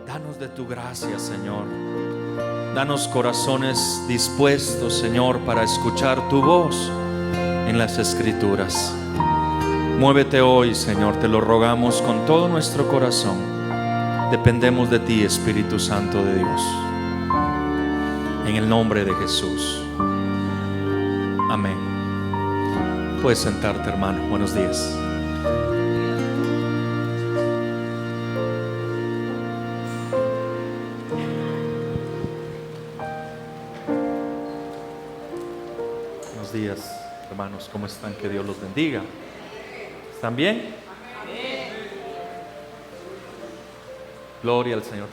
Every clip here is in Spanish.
Danos de tu gracia, Señor. Danos corazones dispuestos, Señor, para escuchar tu voz en las Escrituras. Muévete hoy, Señor, te lo rogamos con todo nuestro corazón. Dependemos de ti, Espíritu Santo de Dios. En el nombre de Jesús. Amén. Puedes sentarte, hermano. Buenos días. Buenos días, hermanos. ¿Cómo están? Que Dios los bendiga. ¿Están bien? Gloria al Señor.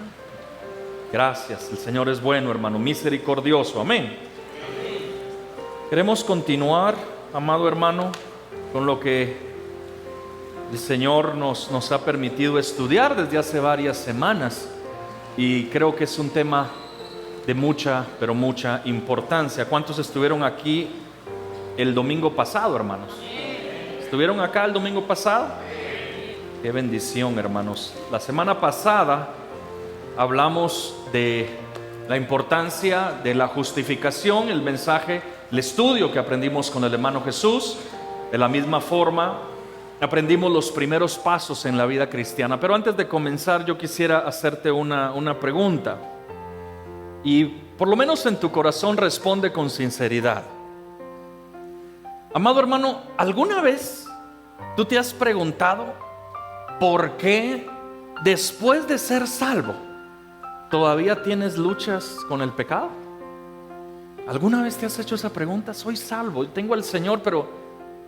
Gracias. El Señor es bueno, hermano, misericordioso. Amén. Queremos continuar, amado hermano, con lo que el Señor nos ha permitido estudiar desde hace varias semanas. Y creo que es un tema de mucha, pero mucha importancia. ¿Cuántos estuvieron aquí el domingo pasado, hermanos? ¿Estuvieron acá el domingo pasado? Qué bendición, hermanos. La semana pasada hablamos de la importancia de la justificación, el mensaje, el estudio que aprendimos con el hermano Jesús. De la misma forma, aprendimos los primeros pasos en la vida cristiana. Pero antes de comenzar, yo quisiera hacerte una pregunta. Y por lo menos en tu corazón responde con sinceridad. Amado hermano, ¿alguna vez tú te has preguntado por qué después de ser salvo todavía tienes luchas con el pecado? ¿Alguna vez te has hecho esa pregunta? Soy salvo, tengo al Señor, pero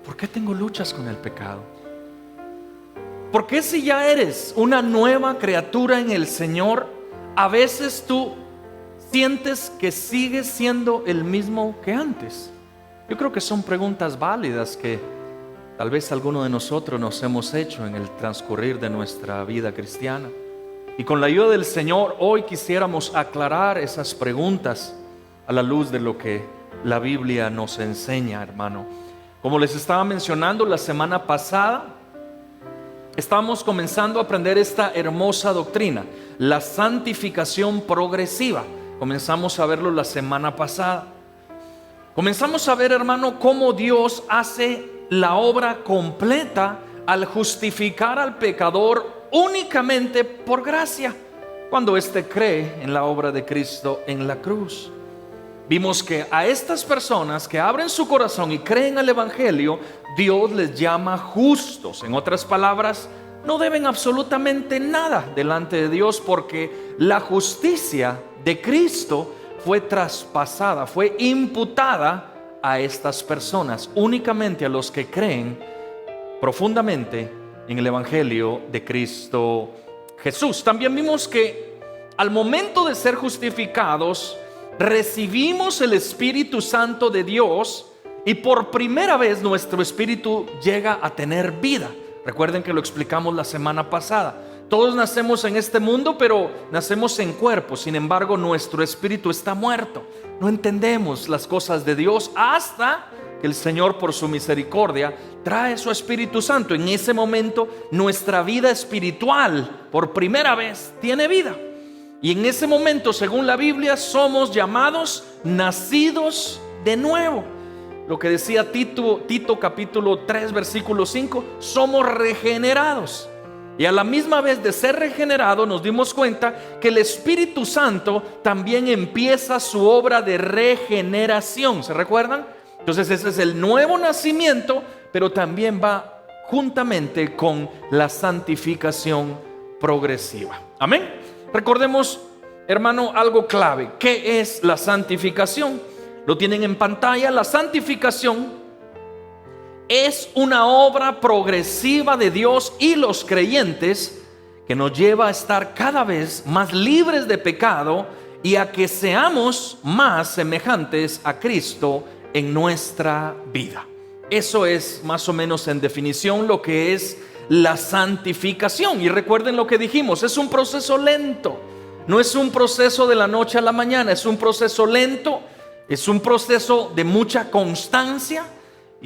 ¿por qué tengo luchas con el pecado? ¿Por qué si ya eres una nueva criatura en el Señor, a veces tú sientes que sigues siendo el mismo que antes? Yo creo que son preguntas válidas que tal vez alguno de nosotros nos hemos hecho en el transcurrir de nuestra vida cristiana. Y con la ayuda del Señor, hoy quisiéramos aclarar esas preguntas a la luz de lo que la Biblia nos enseña, hermano. Como les estaba mencionando la semana pasada, estamos comenzando a aprender esta hermosa doctrina, la santificación progresiva. Comenzamos a verlo la semana pasada. Comenzamos a ver, hermano, cómo Dios hace la obra completa al justificar al pecador únicamente por gracia, cuando éste cree en la obra de Cristo en la cruz. Vimos que a estas personas que abren su corazón y creen al Evangelio, Dios les llama justos. En otras palabras, no deben absolutamente nada delante de Dios, porque la justicia de Cristo fue traspasada, fue imputada a estas personas, únicamente a los que creen profundamente en el Evangelio de Cristo Jesús. También vimos que al momento de ser justificados, recibimos el Espíritu Santo de Dios y por primera vez nuestro espíritu llega a tener vida. Recuerden que lo explicamos la semana pasada. Todos nacemos en este mundo, pero nacemos en cuerpo. Sin embargo, nuestro espíritu está muerto. No entendemos las cosas de Dios hasta que el Señor, por su misericordia, trae su Espíritu Santo. En ese momento, nuestra vida espiritual, por primera vez, tiene vida. Y en ese momento, según la Biblia, somos llamados nacidos de nuevo. Lo que decía Tito capítulo 3, versículo 5, somos regenerados. Y a la misma vez de ser regenerado, nos dimos cuenta que el Espíritu Santo también empieza su obra de regeneración. ¿Se recuerdan? Entonces ese es el nuevo nacimiento, pero también va juntamente con la santificación progresiva. Amén. Recordemos, hermano, algo clave. ¿Qué es la santificación? Lo tienen en pantalla. La santificación es una obra progresiva de Dios y los creyentes que nos lleva a estar cada vez más libres de pecado y a que seamos más semejantes a Cristo en nuestra vida. Eso es más o menos en definición lo que es la santificación. Y recuerden lo que dijimos, es un proceso lento. No es un proceso de la noche a la mañana, es un proceso lento, es un proceso de mucha constancia.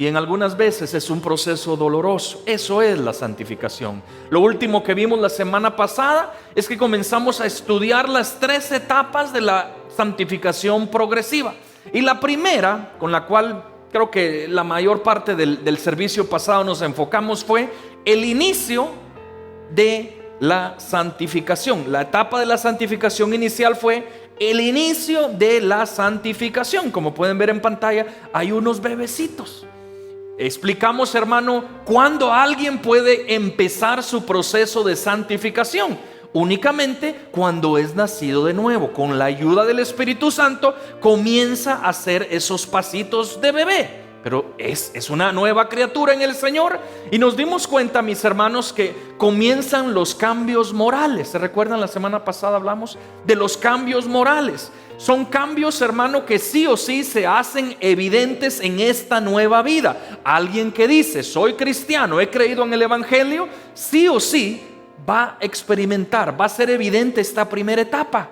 y en algunas veces es un proceso doloroso. Eso es la santificación. Lo último que vimos la semana pasada es que comenzamos a estudiar las 3 etapas de la santificación progresiva. Y la primera, con la cual creo que la mayor parte del servicio pasado nos enfocamos, fue el inicio de la santificación. La etapa de la santificación inicial fue el inicio de la santificación. Como pueden ver en pantalla, hay unos bebecitos. Explicamos, hermano, cuándo alguien puede empezar su proceso de santificación. Únicamente cuando es nacido de nuevo. Con la ayuda del Espíritu Santo comienza a hacer esos pasitos de bebé. Pero es una nueva criatura en el Señor. Y nos dimos cuenta, mis hermanos, que comienzan los cambios morales. ¿Se recuerdan? La semana pasada hablamos de los cambios morales. Son cambios, hermano, que sí o sí se hacen evidentes en esta nueva vida. Alguien que dice, soy cristiano, he creído en el Evangelio, sí o sí va a experimentar, va a ser evidente esta primera etapa.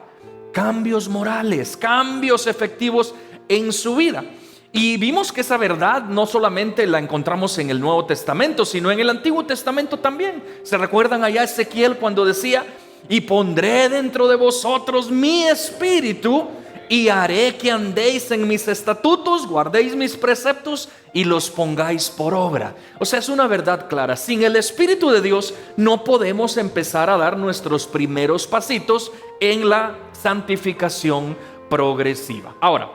Cambios morales, cambios efectivos en su vida. Y vimos que esa verdad no solamente la encontramos en el Nuevo Testamento, sino en el Antiguo Testamento también. ¿Se recuerdan allá Ezequiel cuando decía: y pondré dentro de vosotros mi espíritu y haré que andéis en mis estatutos, guardéis mis preceptos y los pongáis por obra? O sea, es una verdad clara. Sin el Espíritu de Dios no podemos empezar a dar nuestros primeros pasitos en la santificación progresiva. Ahora,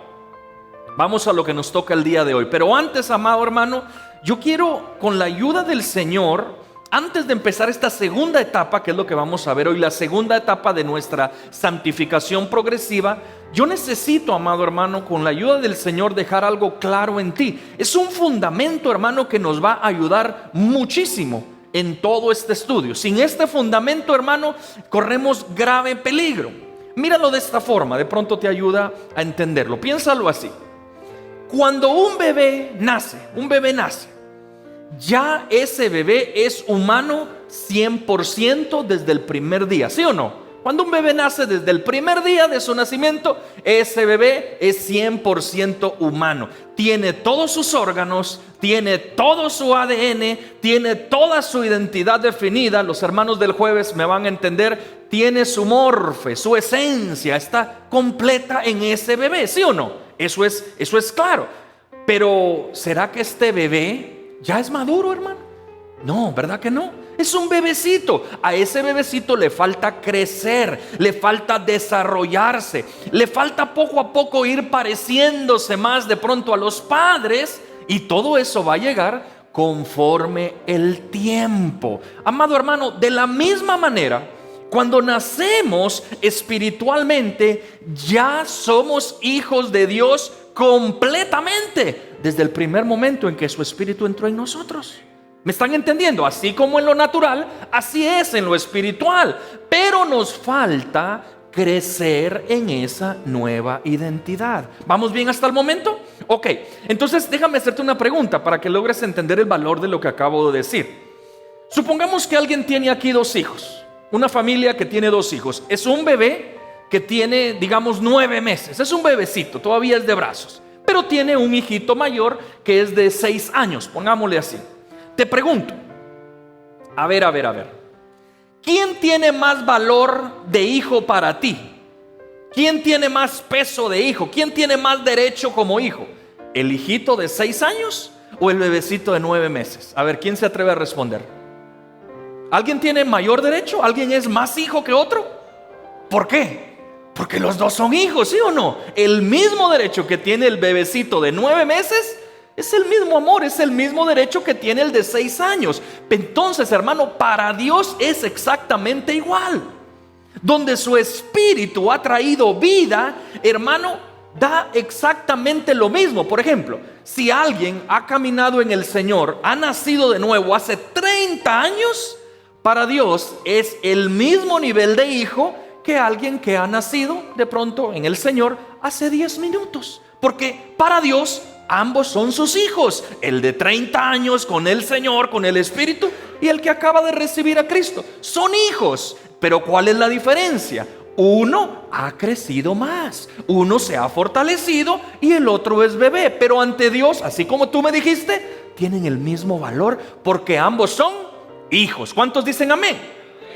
vamos a lo que nos toca el día de hoy. Pero antes, amado hermano, yo quiero, con la ayuda del Señor, antes de empezar esta segunda etapa, que es lo que vamos a ver hoy, la segunda etapa de nuestra santificación progresiva, yo necesito, amado hermano, con la ayuda del Señor, dejar algo claro en ti. Es un fundamento, hermano, que nos va a ayudar muchísimo en todo este estudio. Sin este fundamento, hermano, corremos grave peligro. Míralo de esta forma, de pronto te ayuda a entenderlo. Piénsalo así. Cuando un bebé nace, ya ese bebé es humano 100% desde el primer día, ¿sí o no? Cuando un bebé nace, desde el primer día de su nacimiento, ese bebé es 100% humano. Tiene todos sus órganos, tiene todo su ADN, tiene toda su identidad definida. Los hermanos del jueves me van a entender. Tiene su morfe, su esencia, está completa en ese bebé, ¿sí o no? Eso es claro. Pero ¿será que este bebé ya es maduro, hermano? No, ¿verdad que no? Es un bebecito. A ese bebecito le falta crecer, le falta desarrollarse, le falta poco a poco ir pareciéndose más de pronto a los padres, y todo eso va a llegar conforme el tiempo. Amado hermano, de la misma manera, cuando nacemos espiritualmente, ya somos hijos de Dios completamente, desde el primer momento en que su Espíritu entró en nosotros. ¿Me están entendiendo? Así como en lo natural, así es en lo espiritual. Pero nos falta crecer en esa nueva identidad. ¿Vamos bien hasta el momento? Ok, entonces déjame hacerte una pregunta para que logres entender el valor de lo que acabo de decir. Supongamos que alguien tiene aquí 2 hijos. Una familia que tiene 2 hijos. Es un bebé que tiene, digamos, 9 meses. Es un bebecito, todavía es de brazos. Pero tiene un hijito mayor que es de 6 años, pongámosle así. Te pregunto, a ver, ¿quién tiene más valor de hijo para ti? ¿Quién tiene más peso de hijo? ¿Quién tiene más derecho como hijo? ¿El hijito de 6 años o el bebecito de 9 meses? A ver, ¿quién se atreve a responder? ¿Alguien tiene mayor derecho? ¿Alguien es más hijo que otro? ¿Por qué? Porque los dos son hijos, ¿sí o no? El mismo derecho que tiene el bebecito de 9 meses es el mismo amor, es el mismo derecho que tiene el de 6 años. Entonces, hermano, para Dios es exactamente igual. Donde su Espíritu ha traído vida, hermano, da exactamente lo mismo. Por ejemplo, si alguien ha caminado en el Señor, ha nacido de nuevo hace 30 años, para Dios es el mismo nivel de hijo que alguien que ha nacido de pronto en el Señor hace 10 minutos. Porque para Dios ambos son sus hijos, el de 30 años con el Señor, con el Espíritu, y el que acaba de recibir a Cristo. Son hijos, pero ¿cuál es la diferencia? Uno ha crecido más, uno se ha fortalecido y el otro es bebé. Pero ante Dios, así como tú me dijiste, tienen el mismo valor porque ambos son hijos. ¿Cuántos dicen amén?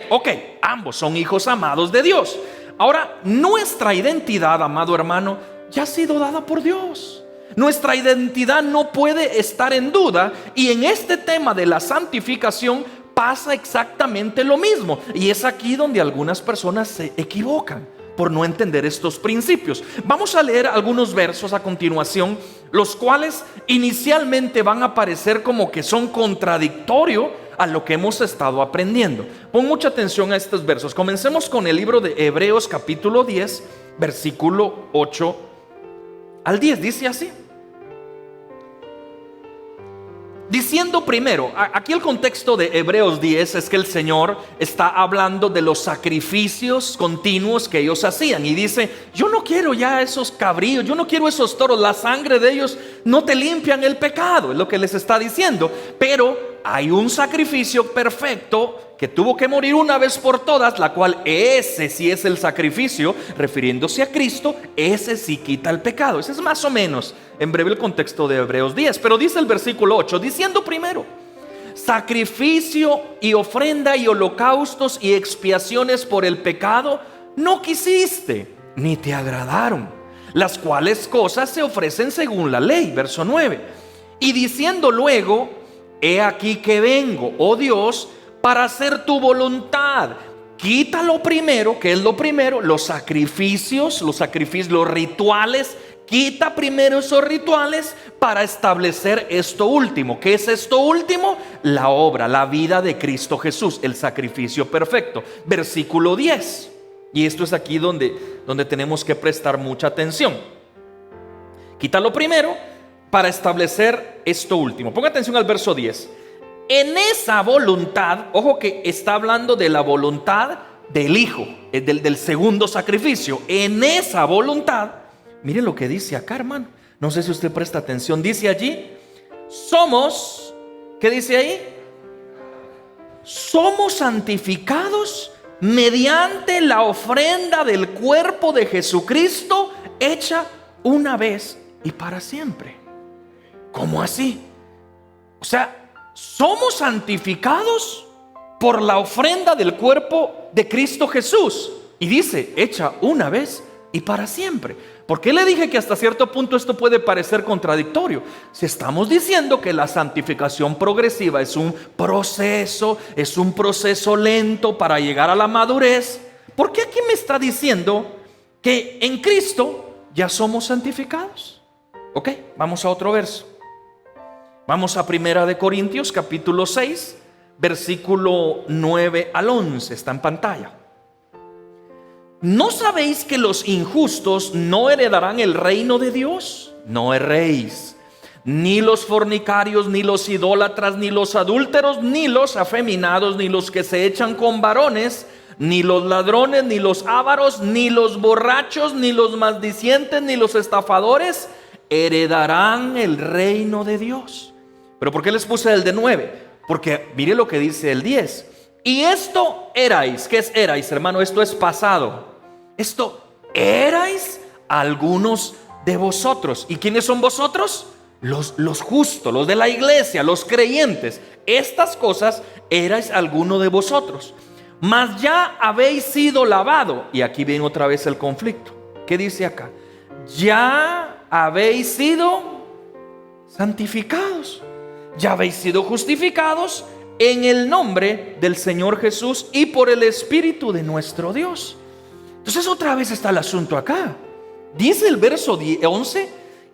Ok, ambos son hijos amados de Dios. Ahora, nuestra identidad, amado hermano, ya ha sido dada por Dios. Nuestra identidad no puede estar en duda, y en este tema de la santificación pasa exactamente lo mismo. Y es aquí donde algunas personas se equivocan por no entender estos principios. Vamos a leer algunos versos a continuación, los cuales inicialmente van a parecer como que son contradictorios a lo que hemos estado aprendiendo. Pon mucha atención a estos versos. Comencemos con el libro de Hebreos capítulo 10, versículo 8 al 10. Dice así: diciendo primero, aquí el contexto de Hebreos 10 es que el Señor está hablando de los sacrificios continuos que ellos hacían, y dice: yo no quiero ya esos cabríos, yo no quiero esos toros, la sangre de ellos no te limpian el pecado, es lo que les está diciendo. Pero hay un sacrificio perfecto que tuvo que morir una vez por todas, la cual ese sí es el sacrificio, refiriéndose a Cristo, ese sí quita el pecado. Ese es más o menos en breve el contexto de Hebreos 10. Pero dice el versículo 8, diciendo primero: sacrificio y ofrenda y holocaustos y expiaciones por el pecado no quisiste, ni te agradaron, las cuales cosas se ofrecen según la ley. Verso 9. Y diciendo luego: he aquí que vengo, oh Dios, para hacer tu voluntad. Quita lo primero, que es lo primero, los sacrificios, los rituales. Quita primero esos rituales para establecer esto último. ¿Qué es esto último? La obra, la vida de Cristo Jesús, el sacrificio perfecto. Versículo 10. Y esto es aquí donde tenemos que prestar mucha atención. Quita lo primero para establecer esto último. Ponga atención al verso 10. En esa voluntad, ojo que está hablando de la voluntad del Hijo, del segundo sacrificio. En esa voluntad, mire lo que dice acá, hermano. No sé si usted presta atención. Dice allí: somos, ¿qué dice ahí? Somos santificados mediante la ofrenda del cuerpo de Jesucristo, hecha una vez y para siempre. ¿Cómo así? O sea, somos santificados por la ofrenda del cuerpo de Cristo Jesús. Y dice, hecha una vez y para siempre. ¿Por qué le dije que hasta cierto punto esto puede parecer contradictorio? Si estamos diciendo que la santificación progresiva es un proceso lento para llegar a la madurez, ¿por qué aquí me está diciendo que en Cristo ya somos santificados? Ok, vamos a otro verso. Vamos a 1 Corintios capítulo 6, versículo 9 al 11. Está en pantalla. ¿No sabéis que los injustos no heredarán el reino de Dios? No erréis. Ni los fornicarios, ni los idólatras, ni los adúlteros, ni los afeminados, ni los que se echan con varones, ni los ladrones, ni los ávaros, ni los borrachos, ni los maldicientes, ni los estafadores heredarán el reino de Dios. ¿Pero por qué les puse el de 9? Porque mire lo que dice el 10. Y esto erais. ¿Qué es erais, hermano? Esto es pasado. Esto erais algunos de vosotros. ¿Y quiénes son vosotros? Los justos, los de la iglesia, los creyentes. Estas cosas erais alguno de vosotros. Mas ya habéis sido lavado. Y aquí viene otra vez el conflicto. ¿Qué dice acá? Ya habéis sido santificados. Ya habéis sido justificados en el nombre del Señor Jesús y por el Espíritu de nuestro Dios. Entonces otra vez está el asunto acá. Dice el verso 11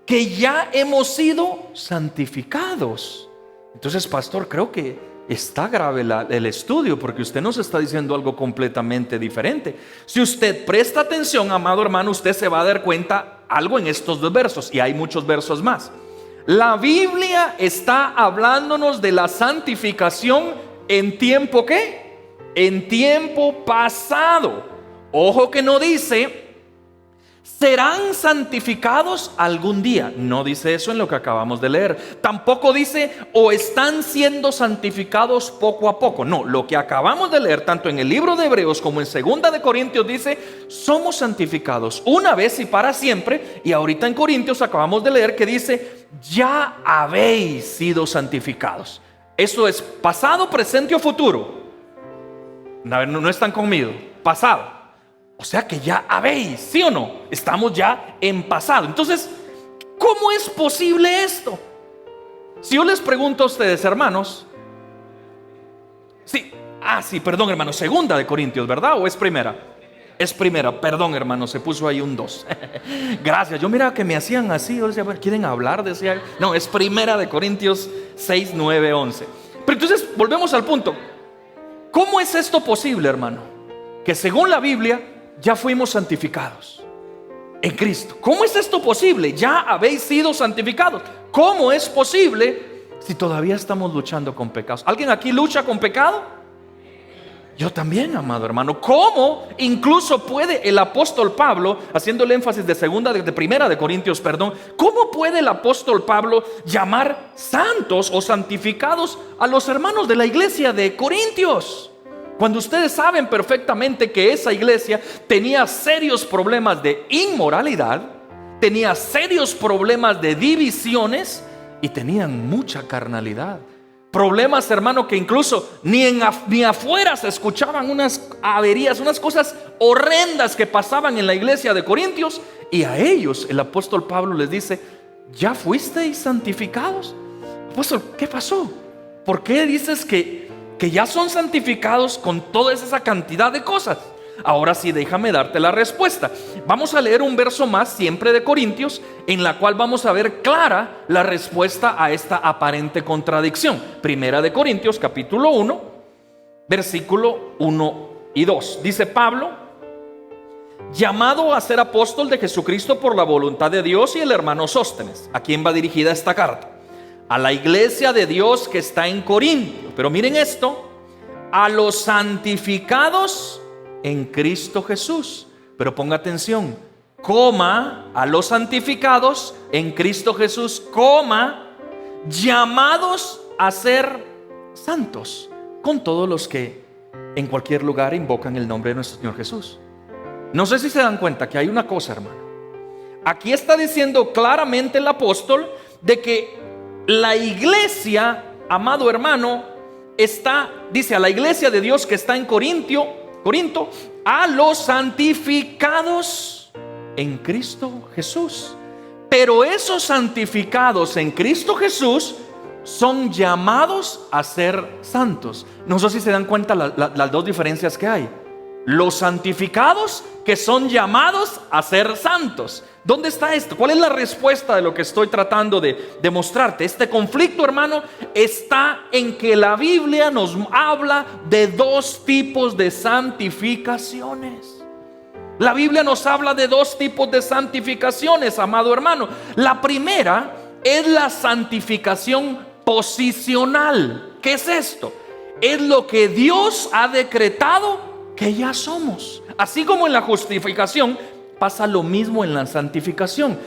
que ya hemos sido santificados. Entonces, pastor, creo que está grave el estudio, porque usted nos está diciendo algo completamente diferente. Si usted presta atención, amado hermano, usted se va a dar cuenta algo en estos dos versos, y hay muchos versos más. La Biblia está hablándonos de la santificación en tiempo ¿qué? En tiempo pasado. Ojo que no dice serán santificados algún día. No dice eso en lo que acabamos de leer. Tampoco dice o están siendo santificados poco a poco. No, lo que acabamos de leer tanto en el libro de Hebreos como en 2 de Corintios dice: somos santificados una vez y para siempre. Y ahorita en Corintios acabamos de leer que dice: ya habéis sido santificados. Eso es pasado, presente o futuro. No están conmigo. Pasado. O sea que ya habéis, ¿sí o no? Estamos ya en pasado. Entonces, ¿cómo es posible esto? Si yo les pregunto a ustedes, hermanos, sí, perdón, hermano, 2 de Corintios, ¿verdad? ¿O es primera? Es primera, perdón, hermano, se puso ahí un 2. Gracias, yo miraba que me hacían así, yo decía, ¿quieren hablar? Decía, no, es 1 de Corintios 6, 9, 11. Pero entonces, volvemos al punto. ¿Cómo es esto posible, hermano? Que según la Biblia ya fuimos santificados en Cristo. ¿Cómo es esto posible? Ya habéis sido santificados. ¿Cómo es posible si todavía estamos luchando con pecados? ¿Alguien aquí lucha con pecado? Yo también, amado hermano. ¿Cómo incluso puede el apóstol Pablo, haciendo el énfasis de 1 de Corintios, perdón, cómo puede el apóstol Pablo llamar santos o santificados a los hermanos de la iglesia de Corintios? Cuando ustedes saben perfectamente que esa iglesia tenía serios problemas de inmoralidad, tenía serios problemas de divisiones y tenían mucha carnalidad. Problemas, hermano, que incluso ni afuera se escuchaban unas averías, unas cosas horrendas que pasaban en la iglesia de Corintios. Y a ellos el apóstol Pablo les dice: ¿ya fuisteis santificados? Apóstol, ¿qué pasó? ¿Por qué dices que ya son santificados con toda esa cantidad de cosas? Ahora sí, déjame darte la respuesta. Vamos a leer un verso más, siempre de Corintios, en la cual vamos a ver clara la respuesta a esta aparente contradicción. 1 de Corintios, capítulo 1, versículo 1 y 2. Dice Pablo: llamado a ser apóstol de Jesucristo por la voluntad de Dios, y el hermano Sóstenes. ¿A quién va dirigida esta carta? A la iglesia de Dios que está en Corinto. Pero miren esto: a los santificados en Cristo Jesús. Pero ponga atención, coma, a los santificados en Cristo Jesús, coma, llamados a ser santos, con todos los que en cualquier lugar invocan el nombre de nuestro Señor Jesús. No sé si se dan cuenta que hay una cosa, hermano. Aquí está diciendo claramente el apóstol de que la iglesia, amado hermano, dice a la iglesia de Dios que está en Corinto, a los santificados en Cristo Jesús. Pero esos santificados en Cristo Jesús son llamados a ser santos. No sé si se dan cuenta las dos diferencias que hay. Los santificados que son llamados a ser santos. ¿Dónde está esto? ¿Cuál es la respuesta de lo que estoy tratando de demostrarte? Este conflicto, hermano, está en que la Biblia nos habla de dos tipos de santificaciones. La Biblia nos habla de dos tipos de santificaciones, amado hermano. La primera es la santificación posicional. ¿Qué es esto? Es lo que Dios ha decretado que ya somos. Así como en la justificación, pasa lo mismo en la santificación.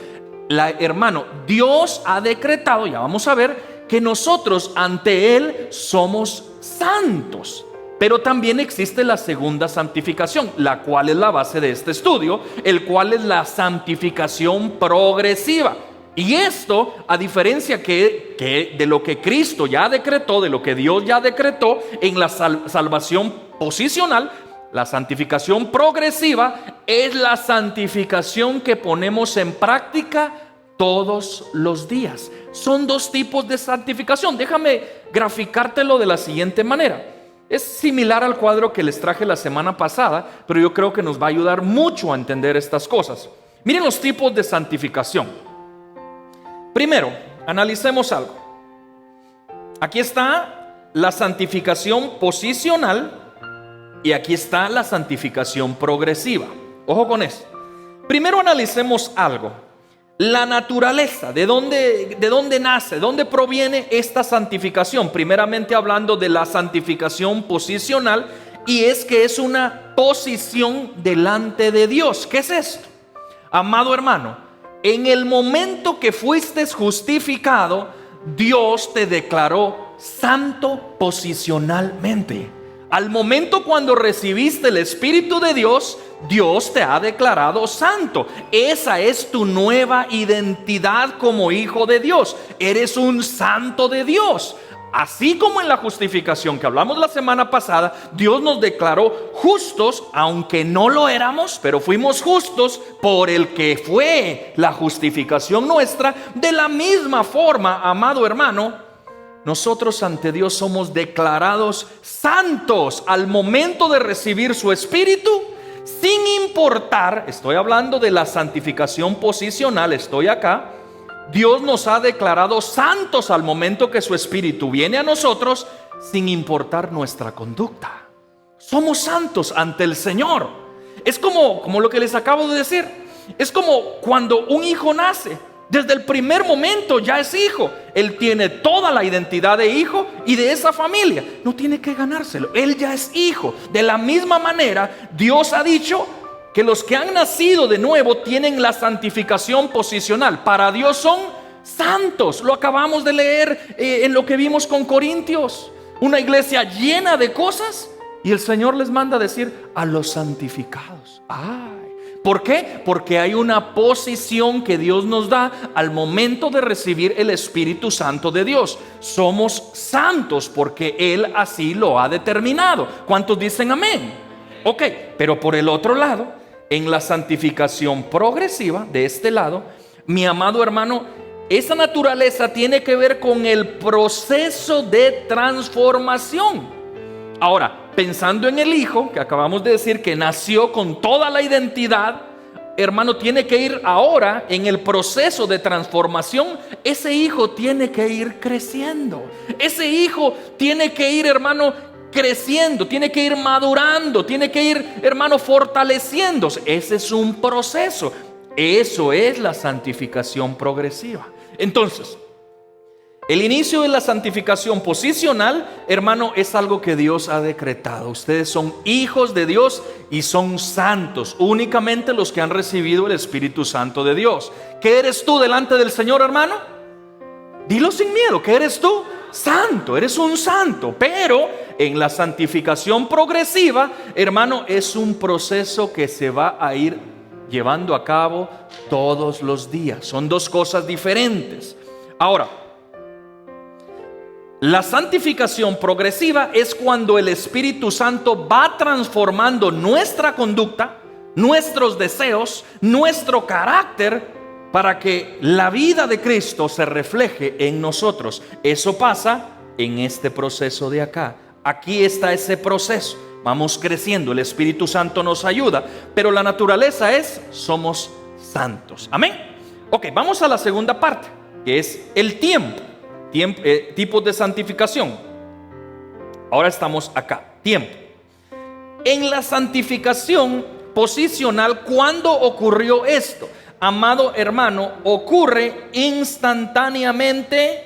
Hermano, Dios ha decretado, ya vamos a ver, que nosotros ante Él somos santos. Pero también existe la segunda santificación, la cual es la base de este estudio, el cual es la santificación progresiva. Y esto, a diferencia que de lo que Cristo ya decretó, de lo que Dios ya decretó en la salvación posicional, la santificación progresiva es la santificación que ponemos en práctica todos los días. Son dos tipos de santificación. Déjame graficártelo de la siguiente manera. Es similar al cuadro que les traje la semana pasada, pero yo creo que nos va a ayudar mucho a entender estas cosas. Miren los tipos de santificación. Primero, analicemos algo. Aquí está la santificación posicional y aquí está la santificación progresiva. Ojo con eso. Primero analicemos algo. La naturaleza, ¿de dónde nace? ¿De dónde proviene esta santificación? Primeramente hablando de la santificación posicional, y es que es una posición delante de Dios. ¿Qué es esto? Amado hermano, en el momento que fuiste justificado, Dios te declaró santo posicionalmente. Al momento cuando recibiste el Espíritu de Dios, Dios te ha declarado santo. Esa es tu nueva identidad como hijo de Dios. Eres un santo de Dios. Así como en la justificación que hablamos la semana pasada, Dios nos declaró justos, aunque no lo éramos, pero fuimos justos por el que fue la justificación nuestra. De la misma forma, amado hermano, nosotros ante Dios somos declarados santos al momento de recibir su Espíritu, sin importar, estoy hablando de la santificación posicional, estoy acá. Dios nos ha declarado santos al momento que su Espíritu viene a nosotros, sin importar nuestra conducta. Somos santos ante el Señor. Es como lo que les acabo de decir. Es como cuando un hijo nace. Desde el primer momento ya es hijo. Él tiene toda la identidad de hijo y de esa familia. No tiene que ganárselo. Él ya es hijo. De la misma manera, Dios ha dicho que los que han nacido de nuevo tienen la santificación posicional. Para Dios son santos. Lo acabamos de leer en lo que vimos con Corintios. Una iglesia llena de cosas y el Señor les manda a decir a los santificados. ¿Por qué? Porque hay una posición que Dios nos da al momento de recibir el Espíritu Santo de Dios. Somos santos porque Él así lo ha determinado. ¿Cuántos dicen amén? Ok, pero por el otro lado, en la santificación progresiva, de este lado, mi amado hermano, esa naturaleza tiene que ver con el proceso de transformación. Ahora, pensando en el Hijo, que acabamos de decir que nació con toda la identidad, hermano, tiene que ir ahora en el proceso de transformación. Ese Hijo tiene que ir creciendo. Ese Hijo tiene que ir, hermano, creciendo, tiene que ir madurando, tiene que ir, hermano, fortaleciéndose. Ese es un proceso. Eso es la santificación progresiva. Entonces, el inicio de la santificación posicional, hermano, es algo que Dios ha decretado. Ustedes son hijos de Dios y son santos, únicamente los que han recibido el Espíritu Santo de Dios. ¿Qué eres tú delante del Señor, hermano? Dilo sin miedo, ¿qué eres tú? Santo, eres un santo. Pero en la santificación progresiva, hermano, es un proceso que se va a ir llevando a cabo todos los días. Son dos cosas diferentes. Ahora, la santificación progresiva es cuando el Espíritu Santo va transformando nuestra conducta, nuestros deseos, nuestro carácter, para que la vida de Cristo se refleje en nosotros. Eso pasa en este proceso de acá. Aquí está ese proceso. Vamos creciendo, el Espíritu Santo nos ayuda, pero la naturaleza es, somos santos. Amén. Ok, vamos a la segunda parte, que es el tiempo. Tipos de santificación. Ahora estamos acá. Tiempo. En la santificación posicional, ¿cuándo ocurrió esto? Amado hermano, ocurre instantáneamente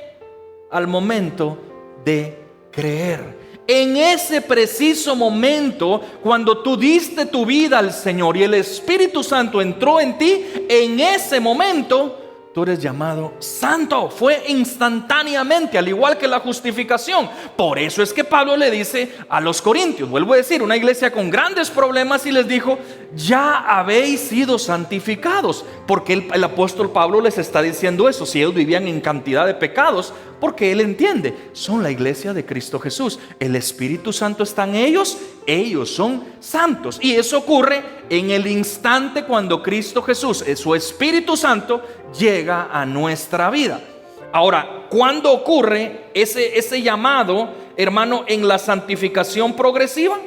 al momento de creer. En ese preciso momento, cuando tú diste tu vida al Señor y el Espíritu Santo entró en ti, en ese momento tú eres llamado santo. Fue instantáneamente, al igual que la justificación. Por eso es que Pablo le dice a los corintios, vuelvo a decir, una iglesia con grandes problemas, y les dijo: ya habéis sido santificados. Porque el apóstol Pablo les está diciendo eso. Si ellos vivían en cantidad de pecados, porque él entiende, son la iglesia de Cristo Jesús. El Espíritu Santo está en ellos, ellos son santos. Y eso ocurre en el instante cuando Cristo Jesús, su Espíritu Santo, llega a nuestra vida. Ahora, ¿cuándo ocurre ese llamado, hermano, en la santificación progresiva?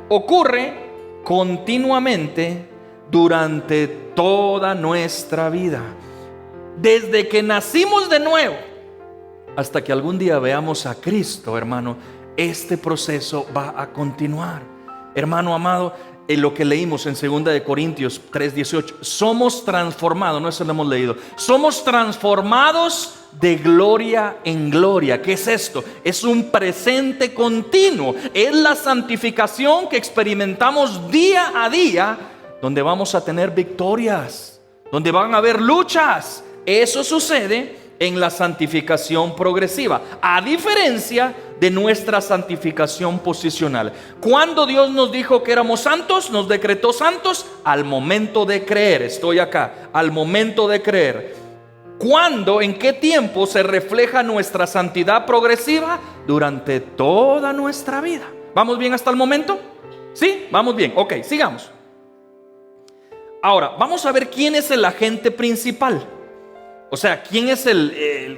Ocurre continuamente durante toda nuestra vida. Desde que nacimos de nuevo hasta que algún día veamos a Cristo, hermano, este proceso va a continuar. Hermano amado, en lo que leímos en 2 de Corintios 3:18, somos transformados, no eso lo hemos leído, somos transformados de gloria en gloria. ¿Qué es esto? Es un presente continuo. Es la santificación que experimentamos día a día, donde vamos a tener victorias, donde van a haber luchas. Eso sucede en la santificación progresiva, a diferencia de nuestra santificación posicional. Cuando Dios nos dijo que éramos santos, nos decretó santos al momento de creer. Estoy acá, al momento de creer. ¿Cuándo, en qué tiempo se refleja nuestra santidad progresiva? Durante toda nuestra vida. ¿Vamos bien hasta el momento? ¿Sí? Vamos bien. Ok, sigamos. Ahora, vamos a ver quién es el agente principal. O sea, ¿quién es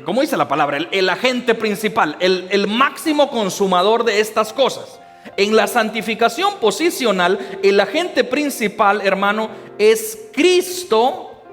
¿cómo dice la palabra? El agente principal, el máximo consumador de estas cosas. En la santificación posicional, el agente principal, hermano, es Cristo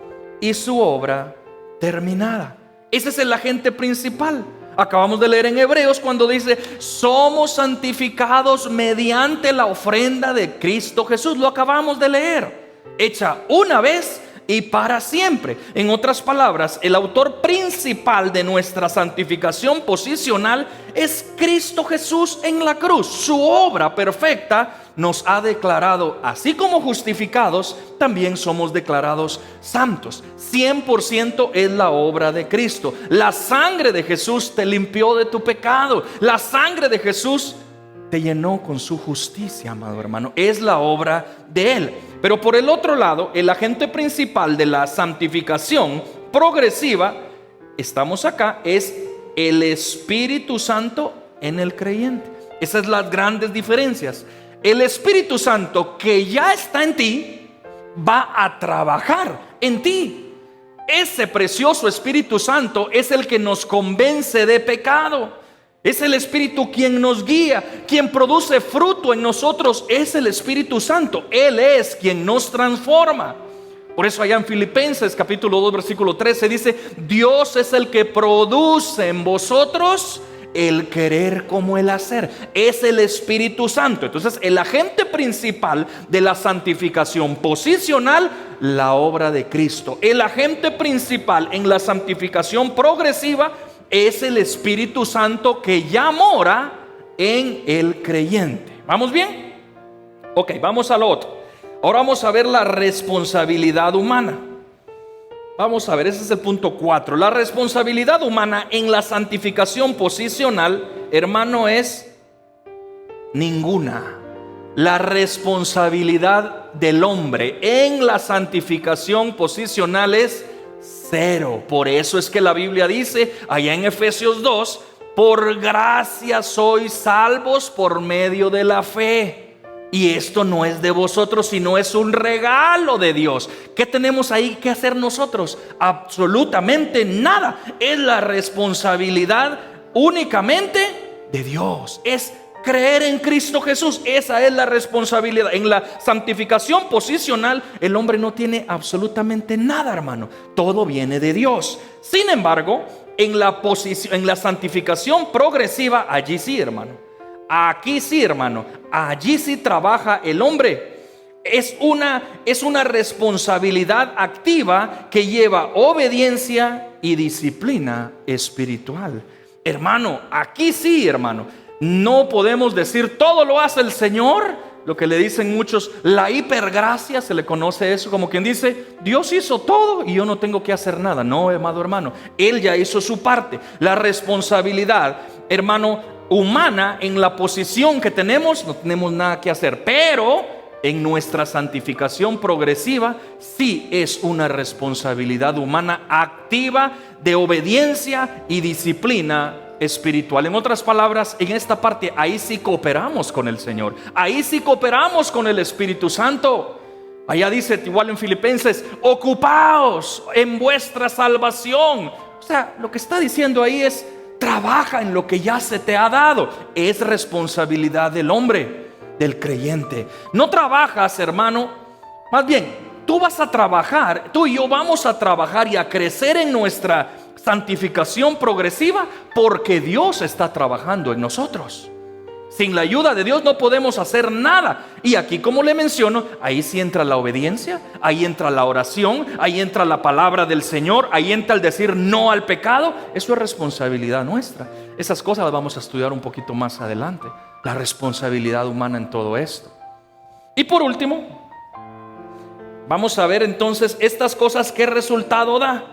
y su obra terminada. Ese es el agente principal. Acabamos de leer en Hebreos cuando dice: somos santificados mediante la ofrenda de Cristo Jesús. Lo acabamos de leer, hecha una vez y para siempre. En otras palabras, el autor principal de nuestra santificación posicional es Cristo Jesús en la cruz. Su obra perfecta nos ha declarado, así como justificados, también somos declarados santos. 100% es la obra de Cristo. La sangre de Jesús te limpió de tu pecado. La sangre de Jesús te llenó con su justicia, amado hermano. Es la obra de Él. Pero por el otro lado, el agente principal de la santificación progresiva, estamos acá, es el Espíritu Santo en el creyente. Esas son las grandes diferencias. El Espíritu Santo que ya está en ti va a trabajar en ti. Ese precioso Espíritu Santo es el que nos convence de pecado. Es el Espíritu quien nos guía, quien produce fruto en nosotros. Es el Espíritu Santo. Él es quien nos transforma. Por eso allá en Filipenses capítulo 2 versículo 13 dice: Dios es el que produce en vosotros el querer como el hacer. Es el Espíritu Santo. Entonces, el agente principal de la santificación posicional, la obra de Cristo. El agente principal en la santificación progresiva es el Espíritu Santo que ya mora en el creyente. ¿Vamos bien? Ok, vamos al otro. Ahora vamos a ver la responsabilidad humana. Vamos a ver, ese es el punto 4. La responsabilidad humana en la santificación posicional, hermano, es ninguna. La responsabilidad del hombre en la santificación posicional es cero. Por eso es que la Biblia dice allá en Efesios 2: por gracia sois salvos por medio de la fe. Y esto no es de vosotros, sino es un regalo de Dios. ¿Qué tenemos ahí que hacer nosotros? Absolutamente nada. Es la responsabilidad únicamente de Dios. Es creer en Cristo Jesús. Esa es la responsabilidad. En la santificación posicional, el hombre no tiene absolutamente nada, hermano. Todo viene de Dios. Sin embargo, en la santificación progresiva, allí sí, hermano. Aquí sí, hermano. Allí sí trabaja el hombre. Es una responsabilidad activa que lleva obediencia y disciplina espiritual. Hermano, aquí sí, hermano. No podemos decir todo lo hace el Señor. Lo que le dicen muchos, la hipergracia, se le conoce eso, como quien dice: Dios hizo todo y yo no tengo que hacer nada. No, amado hermano, Él ya hizo su parte. La responsabilidad, hermano, humana, en la posición que tenemos, no tenemos nada que hacer. Pero en nuestra santificación progresiva sí es una responsabilidad humana activa de obediencia y disciplina espiritual. En otras palabras, en esta parte, ahí sí cooperamos con el Señor. Ahí sí cooperamos con el Espíritu Santo. Allá dice igual en Filipenses: ocupaos en vuestra salvación. O sea, lo que está diciendo ahí es: trabaja en lo que ya se te ha dado. Es responsabilidad del hombre, del creyente. No trabajas, hermano. Más bien, tú vas a trabajar, tú y yo vamos a trabajar y a crecer en nuestra santificación progresiva porque Dios está trabajando en nosotros. Sin la ayuda de Dios no podemos hacer nada. Y aquí, como le menciono, ahí sí entra la obediencia, ahí entra la oración, ahí entra la palabra del Señor, ahí entra el decir no al pecado. Eso es responsabilidad nuestra. Esas cosas las vamos a estudiar un poquito más adelante. La responsabilidad humana en todo esto. Y por último, Vamos a ver entonces estas cosas, ¿qué resultado da?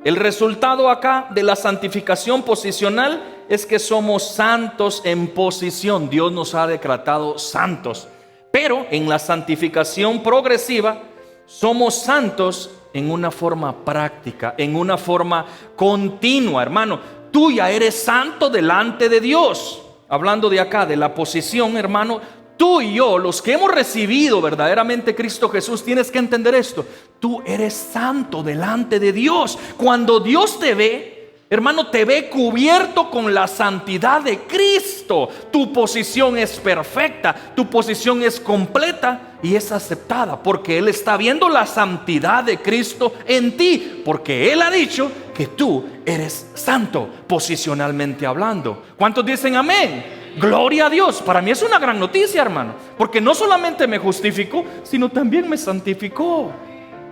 El resultado acá de la santificación posicional es que somos santos en posición. Dios nos ha decretado santos. Pero en la santificación progresiva somos santos en una forma práctica, en una forma continua, hermano. Tú ya eres santo delante de Dios. Hablando de acá, de la posición, hermano, tú y yo, los que hemos recibido verdaderamente Cristo Jesús, tienes que entender esto. Tú eres santo delante de Dios. Cuando Dios te ve, hermano, te ve cubierto con la santidad de Cristo. Tu posición es perfecta, tu posición es completa y es aceptada, porque Él está viendo la santidad de Cristo en ti, porque Él ha dicho que tú eres santo, posicionalmente hablando. ¿Cuántos dicen amén? Gloria a Dios. Para mí es una gran noticia, hermano, porque no solamente me justificó, sino también me santificó.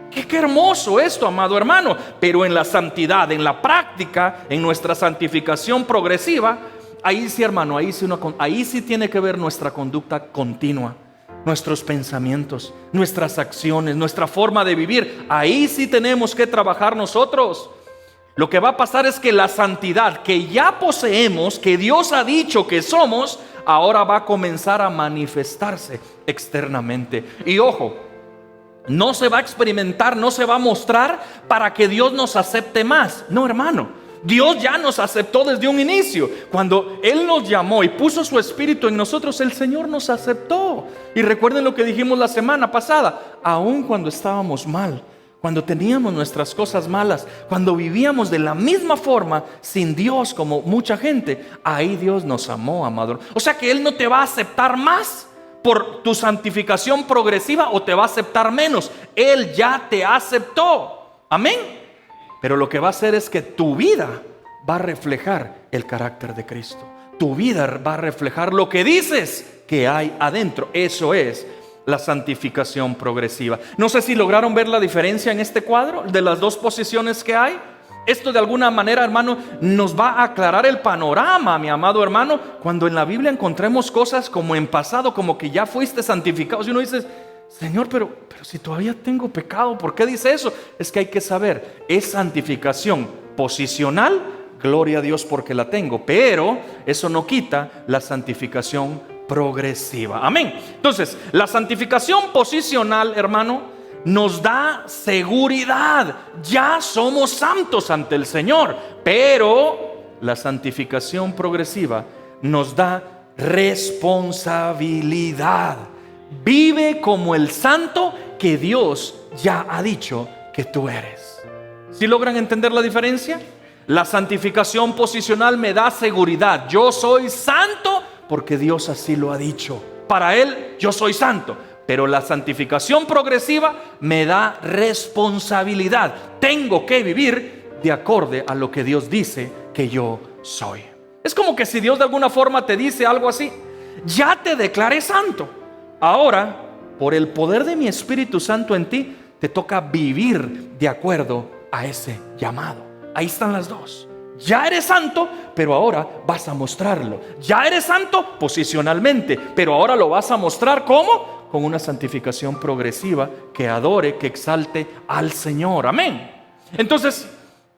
Qué hermoso esto, amado hermano. Pero en la santidad, en la práctica, en nuestra santificación progresiva, ahí sí, hermano, ahí sí tiene que ver nuestra conducta continua, nuestros pensamientos, nuestras acciones, nuestra forma de vivir. Ahí sí tenemos que trabajar nosotros. Lo que va a pasar es que la santidad que ya poseemos, que Dios ha dicho que somos, ahora va a comenzar a manifestarse externamente. Y ojo, no se va a experimentar, no se va a mostrar para que Dios nos acepte más. No, hermano, Dios ya nos aceptó desde un inicio. Cuando Él nos llamó y puso su Espíritu en nosotros, el Señor nos aceptó. Y recuerden lo que dijimos la semana pasada, aun cuando estábamos mal, cuando teníamos nuestras cosas malas, cuando vivíamos de la misma forma, sin Dios como mucha gente, ahí Dios nos amó, amado. O sea que Él no te va a aceptar más por tu santificación progresiva o te va a aceptar menos. Él ya te aceptó. Amén. Pero lo que va a hacer es que tu vida va a reflejar el carácter de Cristo. Tu vida va a reflejar lo que dices que hay adentro. Eso es la santificación progresiva. No sé si lograron ver la diferencia en este cuadro de las dos posiciones que hay. Esto de alguna manera, hermano, nos va a aclarar el panorama, mi amado hermano, cuando en la Biblia encontremos cosas como en pasado, como que ya fuiste santificado. Y uno dice, Señor, pero si todavía tengo pecado, ¿por qué dice eso? Es que hay que saber, es santificación posicional, gloria a Dios porque la tengo, pero eso no quita la santificación progresiva. Amén. Entonces, la santificación posicional, hermano, nos da seguridad. Ya somos santos ante el Señor. Pero la santificación progresiva nos da responsabilidad. Vive como el santo que Dios ya ha dicho que tú eres. ¿Sí logran entender la diferencia? La santificación posicional me da seguridad. Yo soy santo porque Dios así lo ha dicho. Para Él yo soy santo. Pero la santificación progresiva me da responsabilidad. Tengo que vivir de acorde a lo que Dios dice que yo soy. Es como que si Dios de alguna forma te dice algo así: ya te declaré santo. Ahora, por el poder de mi Espíritu Santo en ti, te toca vivir de acuerdo a ese llamado. Ahí están las dos. Ya eres santo, pero ahora vas a mostrarlo. Ya eres santo posicionalmente, pero ahora lo vas a mostrar ¿cómo? Con una santificación progresiva que adore, que exalte al Señor. Amén. Entonces,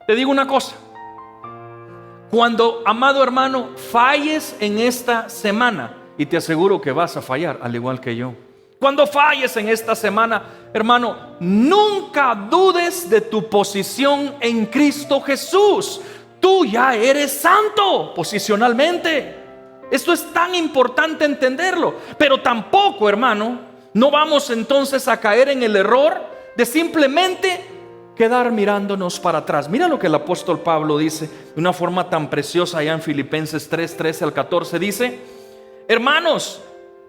te digo una cosa. Cuando, amado hermano, falles en esta semana, y te aseguro que vas a fallar, al igual que yo. Cuando falles en esta semana, hermano, nunca dudes de tu posición en Cristo Jesús. Tú ya eres santo posicionalmente. Esto es tan importante entenderlo. Pero tampoco, hermano, no vamos entonces a caer en el error de simplemente quedar mirándonos para atrás. Mira lo que el apóstol Pablo dice de una forma tan preciosa allá en Filipenses 3:13 al 14. Dice: hermanos,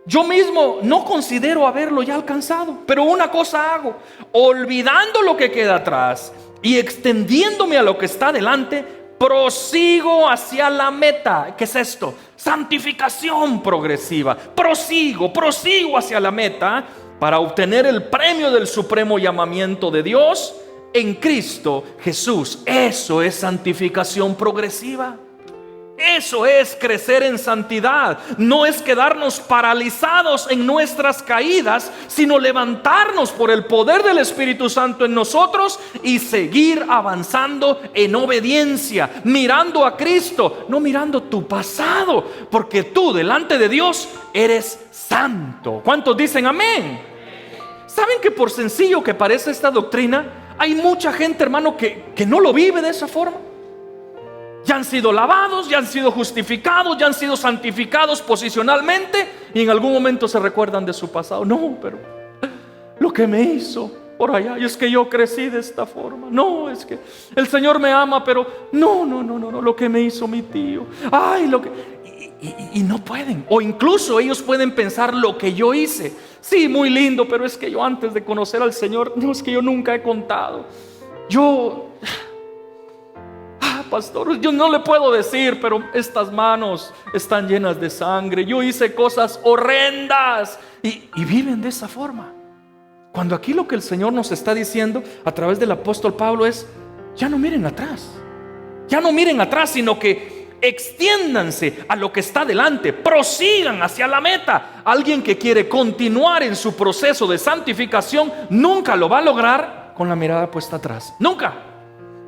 yo mismo no considero haberlo ya alcanzado, pero una cosa hago, olvidando lo que queda atrás y extendiéndome a lo que está delante, prosigo hacia la meta. ¿Qué es esto? Santificación progresiva. Prosigo hacia la meta para obtener el premio del supremo llamamiento de Dios en Cristo Jesús. Eso es santificación progresiva. Eso es crecer en santidad. No es quedarnos paralizados en nuestras caídas, sino levantarnos por el poder del Espíritu Santo en nosotros y seguir avanzando en obediencia, mirando a Cristo, no mirando tu pasado, porque tú delante de Dios eres santo. ¿Cuántos dicen amén? ¿Saben que por sencillo que parece esta doctrina, hay mucha gente, hermano, que no lo vive de esa forma? Ya han sido lavados, ya han sido justificados, ya han sido santificados posicionalmente, y en algún momento se recuerdan de su pasado. No, pero lo que me hizo por allá, y es que yo crecí de esta forma. No, es que el Señor me ama, pero no, lo que me hizo mi tío. Ay, lo que... Y no pueden, o incluso ellos pueden pensar lo que yo hice. Sí, muy lindo, pero es que yo antes de conocer al Señor, no, es que yo nunca he contado. Pastor, yo no le puedo decir, pero estas manos están llenas de sangre. Yo hice cosas horrendas y viven de esa forma. Cuando aquí lo que el Señor nos está diciendo a través del apóstol Pablo es: ya no miren atrás. Ya no miren atrás, sino que extiéndanse a lo que está delante. Prosigan hacia la meta. Alguien que quiere continuar en su proceso de santificación nunca lo va a lograr con la mirada puesta atrás. Nunca.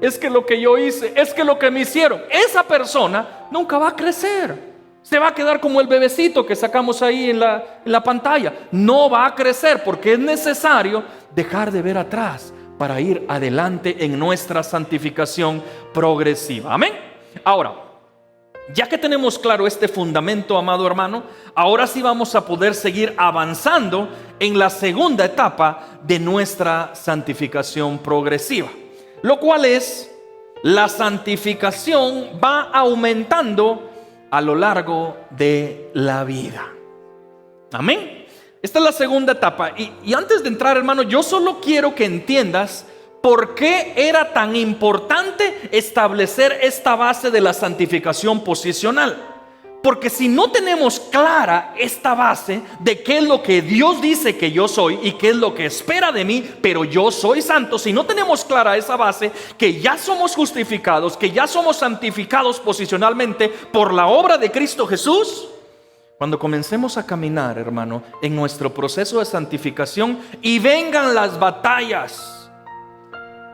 Es que lo que yo hice, es que lo que me hicieron. Esa persona nunca va a crecer. Se va a quedar como el bebecito que sacamos ahí en la pantalla. No va a crecer, porque es necesario dejar de ver atrás para ir adelante en nuestra santificación progresiva. Amén. Ahora, ya que tenemos claro este fundamento, amado hermano, ahora sí vamos a poder seguir avanzando en la segunda etapa de nuestra santificación progresiva, lo cual es: la santificación va aumentando a lo largo de la vida. Amén. Esta es la segunda etapa. Y antes de entrar, hermano, yo solo quiero que entiendas por qué era tan importante establecer esta base de la santificación posicional. Porque si no tenemos clara esta base de qué es lo que Dios dice que yo soy y qué es lo que espera de mí, pero yo soy santo, si no tenemos clara esa base, que ya somos justificados, que ya somos santificados posicionalmente por la obra de Cristo Jesús, cuando comencemos a caminar, hermano, en nuestro proceso de santificación y vengan las batallas,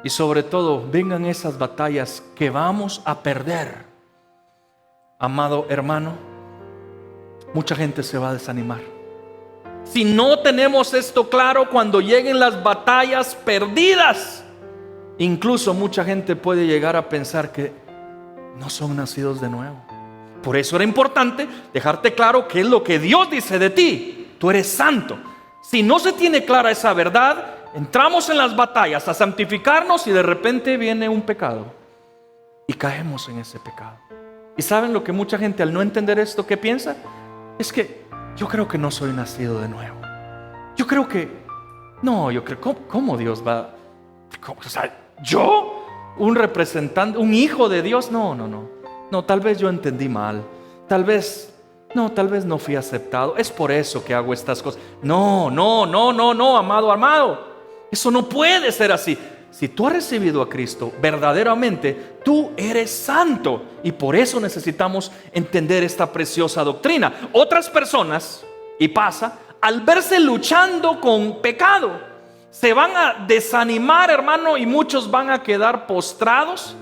y sobre todo vengan esas batallas que vamos a perder, amado hermano, mucha gente se va a desanimar. Si no tenemos esto claro, cuando lleguen las batallas perdidas, incluso mucha gente puede llegar a pensar que no son nacidos de nuevo. Por eso era importante dejarte claro qué es lo que Dios dice de ti. Tú eres santo. Si no se tiene clara esa verdad, entramos en las batallas a santificarnos y de repente viene un pecado y caemos en ese pecado. ¿Y saben lo que mucha gente, al no entender esto, qué piensa? Es que yo creo que no soy nacido de nuevo. Yo creo que... No, yo creo... ¿Cómo Dios va? O sea, ¿yo? ¿Un representante? ¿Un hijo de Dios? No, tal vez yo entendí mal. Tal vez no fui aceptado. Es por eso que hago estas cosas. No, amado. Eso no puede ser así. Si tú has recibido a Cristo, verdaderamente tú eres santo. Y por eso necesitamos entender esta preciosa doctrina. Otras personas, y pasa, al verse luchando con pecado, se van a desanimar, hermano, y muchos van a quedar postrados.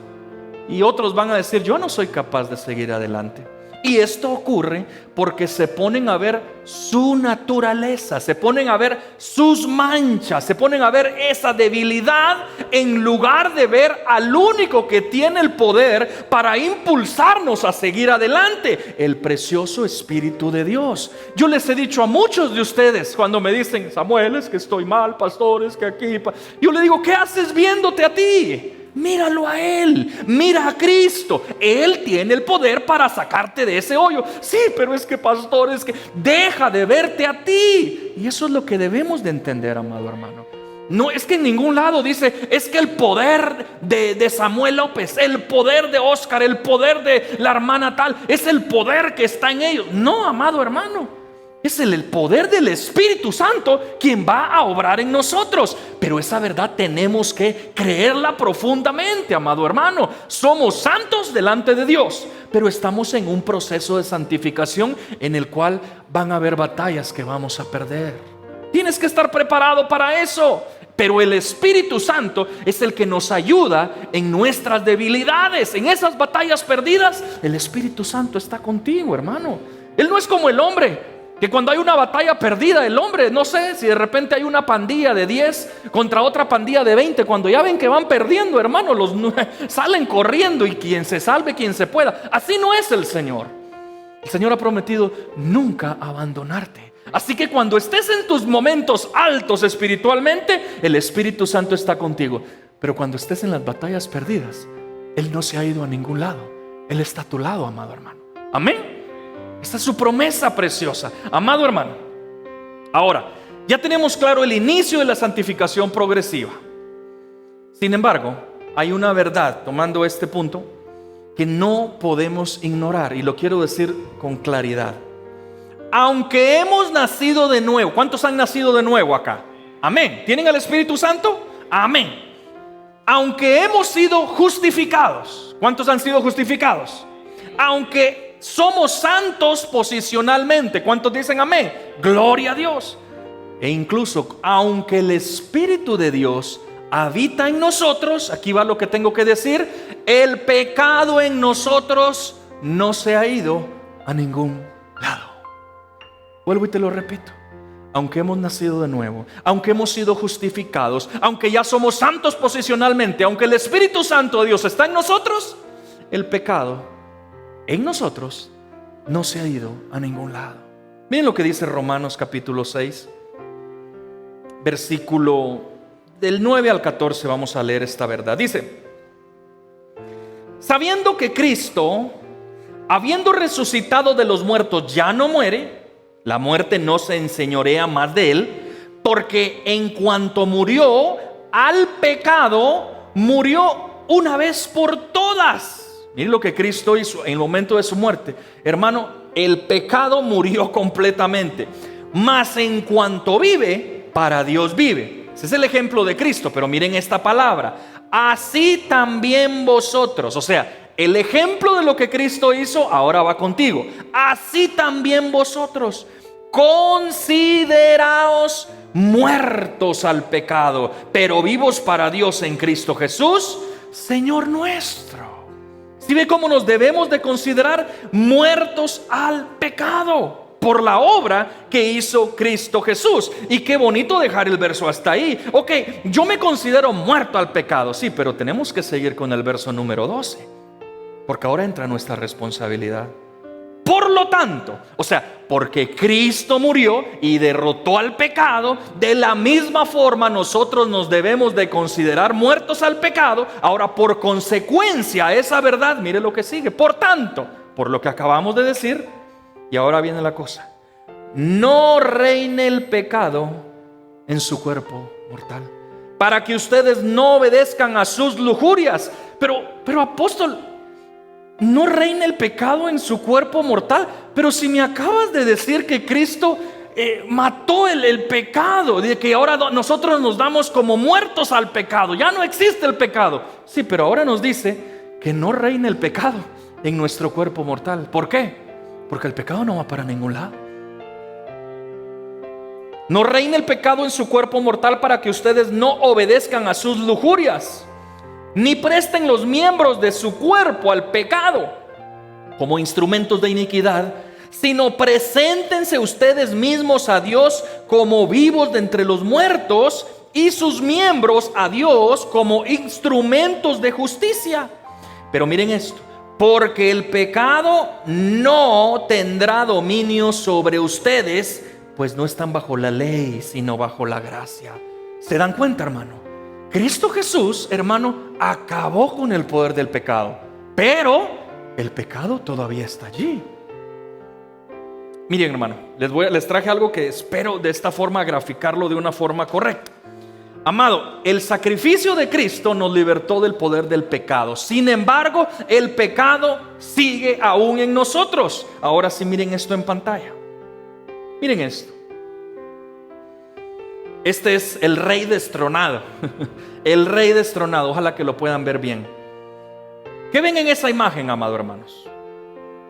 Y otros van a decir: yo no soy capaz de seguir adelante. Y esto ocurre porque se ponen a ver su naturaleza, se ponen a ver sus manchas, se ponen a ver esa debilidad en lugar de ver al único que tiene el poder para impulsarnos a seguir adelante, el precioso Espíritu de Dios. Yo les he dicho a muchos de ustedes cuando me dicen: Samuel, es que estoy mal, pastor, es que aquí... Yo le digo: ¿qué haces viéndote a ti? Míralo a Él, mira a Cristo. Él tiene el poder para sacarte de ese hoyo. Sí, pero es que, pastor, es que deja de verte a ti. Y eso es lo que debemos de entender, amado hermano. No es que en ningún lado dice: es que el poder de Samuel López, el poder de Oscar, el poder de la hermana tal, es el poder que está en ellos. No, amado hermano, Es el poder del Espíritu Santo quien va a obrar en nosotros. Pero esa verdad tenemos que creerla profundamente, amado hermano. Somos santos delante de Dios, pero estamos en un proceso de santificación en el cual van a haber batallas que vamos a perder. Tienes que estar preparado para eso. Pero el Espíritu Santo es el que nos ayuda en nuestras debilidades, en esas batallas perdidas. El Espíritu Santo está contigo, hermano. Él no es como el hombre, que cuando hay una batalla perdida, el hombre, no sé, si de repente hay una pandilla de 10 contra otra pandilla de 20, cuando ya ven que van perdiendo, hermano, salen corriendo y quien se salve, quien se pueda. Así no es el Señor. El Señor ha prometido nunca abandonarte. Así que cuando estés en tus momentos altos espiritualmente, el Espíritu Santo está contigo. Pero cuando estés en las batallas perdidas, Él no se ha ido a ningún lado. Él está a tu lado, amado hermano. Amén. Esta es su promesa preciosa, amado hermano. Ahora, ya tenemos claro el inicio de la santificación progresiva. Sin embargo, hay una verdad, tomando este punto, que no podemos ignorar, y lo quiero decir con claridad. Aunque hemos nacido de nuevo, ¿cuántos han nacido de nuevo acá? Amén. ¿Tienen al Espíritu Santo? Amén. Aunque hemos sido justificados, ¿cuántos han sido justificados? Aunque somos santos posicionalmente, ¿cuántos dicen amén? Gloria a Dios. E incluso, aunque el Espíritu de Dios habita en nosotros, aquí va lo que tengo que decir, el pecado en nosotros no se ha ido a ningún lado. Vuelvo y te lo repito. Aunque hemos nacido de nuevo, aunque hemos sido justificados, aunque ya somos santos posicionalmente, aunque el Espíritu Santo de Dios está en nosotros, el pecado en nosotros no se ha ido a ningún lado. Miren lo que dice Romanos capítulo 6, versículo del 9 al 14. Vamos a leer esta verdad. Dice: sabiendo que Cristo, habiendo resucitado de los muertos, ya no muere, la muerte no se enseñorea más de él, porque en cuanto murió al pecado, murió una vez por todas. Miren lo que Cristo hizo en el momento de su muerte. Hermano, el pecado murió completamente. Mas en cuanto vive, para Dios vive. Ese es el ejemplo de Cristo, pero miren esta palabra. Así también vosotros, o sea, el ejemplo de lo que Cristo hizo ahora va contigo. Así también vosotros, consideraos muertos al pecado, pero vivos para Dios en Cristo Jesús, Señor nuestro. ¿Sí ve cómo nos debemos de considerar muertos al pecado por la obra que hizo Cristo Jesús? Y qué bonito dejar el verso hasta ahí. Ok, yo me considero muerto al pecado, sí, pero tenemos que seguir con el verso número 12, porque ahora entra nuestra responsabilidad. Por lo tanto, o sea, porque Cristo murió y derrotó al pecado, de la misma forma nosotros nos debemos de considerar muertos al pecado. Ahora, por consecuencia a esa verdad, mire lo que sigue. Por tanto, por lo que acabamos de decir, y ahora viene la cosa: no reine el pecado en su cuerpo mortal, para que ustedes no obedezcan a sus lujurias. Pero apóstol, no reina el pecado en su cuerpo mortal. Pero si me acabas de decir que Cristo mató el pecado, de que ahora nosotros nos damos como muertos al pecado, ya no existe el pecado. Sí, pero ahora nos dice que no reina el pecado en nuestro cuerpo mortal. ¿Por qué? Porque el pecado no va para ningún lado. No reina el pecado en su cuerpo mortal, para que ustedes no obedezcan a sus lujurias, ni presten los miembros de su cuerpo al pecado como instrumentos de iniquidad, sino preséntense ustedes mismos a Dios como vivos de entre los muertos, y sus miembros a Dios como instrumentos de justicia. Pero miren esto: porque el pecado no tendrá dominio sobre ustedes, pues no están bajo la ley, sino bajo la gracia. ¿Se dan cuenta, hermano? Cristo Jesús, hermano, acabó con el poder del pecado, pero el pecado todavía está allí. Miren, hermano, les traje algo que espero de esta forma graficarlo de una forma correcta. Amado, el sacrificio de Cristo nos libertó del poder del pecado. Sin embargo, el pecado sigue aún en nosotros. Ahora sí, miren esto en pantalla. Miren esto. Este es el rey destronado. El rey destronado. Ojalá que lo puedan ver bien. ¿Qué ven en esa imagen, amados hermanos?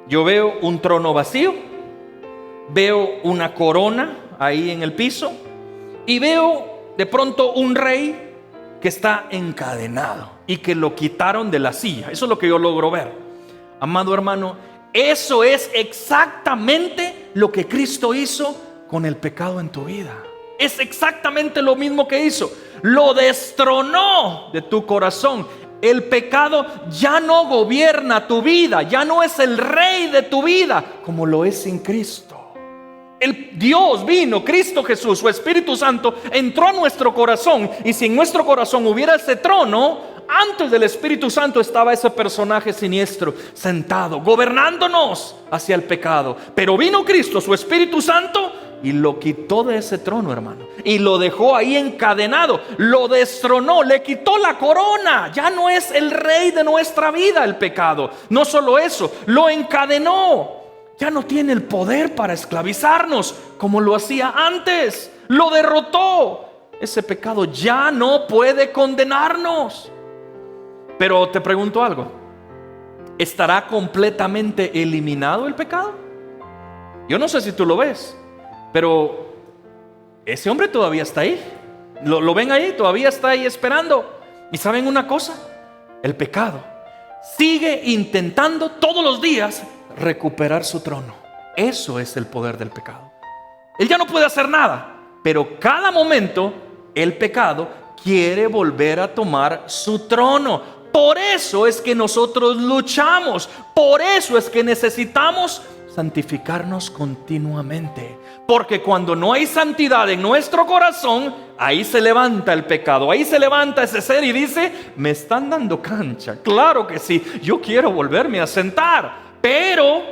Yo veo un trono vacío. Veo una corona ahí en el piso. Y veo de pronto un rey que está encadenado y que lo quitaron de la silla. Eso es lo que yo logro ver. Amado hermano, eso es exactamente lo que Cristo hizo con el pecado en tu vida. Es exactamente lo mismo que hizo. Lo destronó de tu corazón. El pecado ya no gobierna tu vida, ya no es el rey de tu vida como lo es sin Cristo. El Dios vino, Cristo Jesús, su Espíritu Santo entró a nuestro corazón, y si en nuestro corazón hubiera ese trono, antes del Espíritu Santo estaba ese personaje siniestro sentado, gobernándonos hacia el pecado. Pero vino Cristo, su Espíritu Santo, y lo quitó de ese trono, hermano, y lo dejó ahí encadenado, lo destronó, le quitó la corona. Ya no es el rey de nuestra vida el pecado. No solo eso, lo encadenó. Ya no tiene el poder para esclavizarnos como lo hacía antes. Lo derrotó. Ese pecado ya no puede condenarnos. Pero te pregunto algo: ¿estará completamente eliminado el pecado? Yo no sé si tú lo ves, pero ese hombre todavía está ahí. ¿Lo ven ahí? Todavía está ahí esperando. ¿Y saben una cosa? El pecado sigue intentando todos los días recuperar su trono. Eso es el poder del pecado. Él ya no puede hacer nada, pero cada momento el pecado quiere volver a tomar su trono. Por eso es que nosotros luchamos. Por eso es que necesitamos santificarnos continuamente. Porque cuando no hay santidad en nuestro corazón, ahí se levanta el pecado, ahí se levanta ese ser y dice: me están dando cancha. Claro que sí, yo quiero volverme a sentar. Pero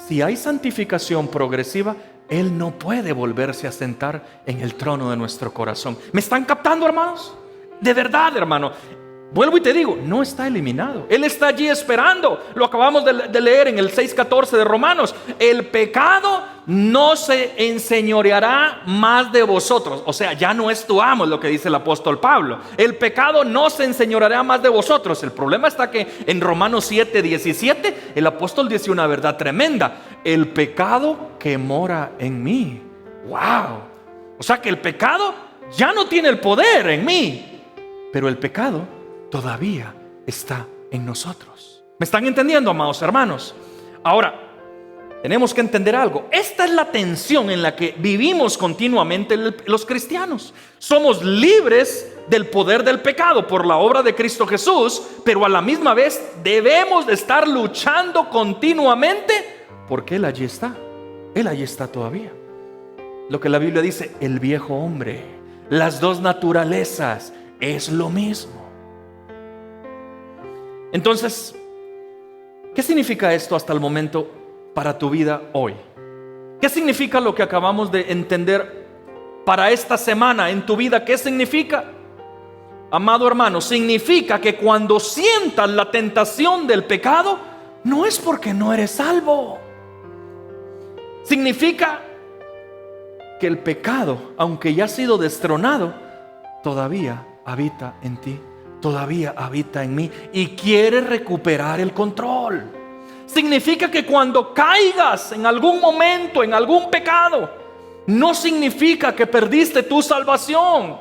si hay santificación progresiva, Él no puede volverse a sentar en el trono de nuestro corazón. ¿Me están captando, hermanos? De verdad, hermano. Vuelvo y te digo, no está eliminado. Él está allí esperando. Lo acabamos de leer en el 6:14 de Romanos. El pecado no se enseñoreará más de vosotros. O sea, ya no es tu amo, es lo que dice el apóstol Pablo. El pecado no se enseñoreará más de vosotros. El problema está que en Romanos 7:17 el apóstol dice una verdad tremenda: el pecado que mora en mí. Wow. O sea que el pecado ya no tiene el poder en mí, pero el pecado todavía está en nosotros. ¿Me están entendiendo, amados hermanos? Ahora, tenemos que entender algo. Esta es la tensión en la que vivimos continuamente los cristianos. Somos libres del poder del pecado por la obra de Cristo Jesús, pero a la misma vez debemos de estar luchando continuamente, porque Él allí está. Él allí está todavía. Lo que la Biblia dice, el viejo hombre, las dos naturalezas, es lo mismo. Entonces, ¿qué significa esto hasta el momento para tu vida hoy? ¿Qué significa lo que acabamos de entender para esta semana en tu vida? ¿Qué significa? Amado hermano, significa que cuando sientas la tentación del pecado, no es porque no eres salvo. Significa que el pecado, aunque ya ha sido destronado, todavía habita en ti. Todavía habita en mí y quiere recuperar el control. Significa que cuando caigas en algún momento en algún pecado, no significa que perdiste tu salvación.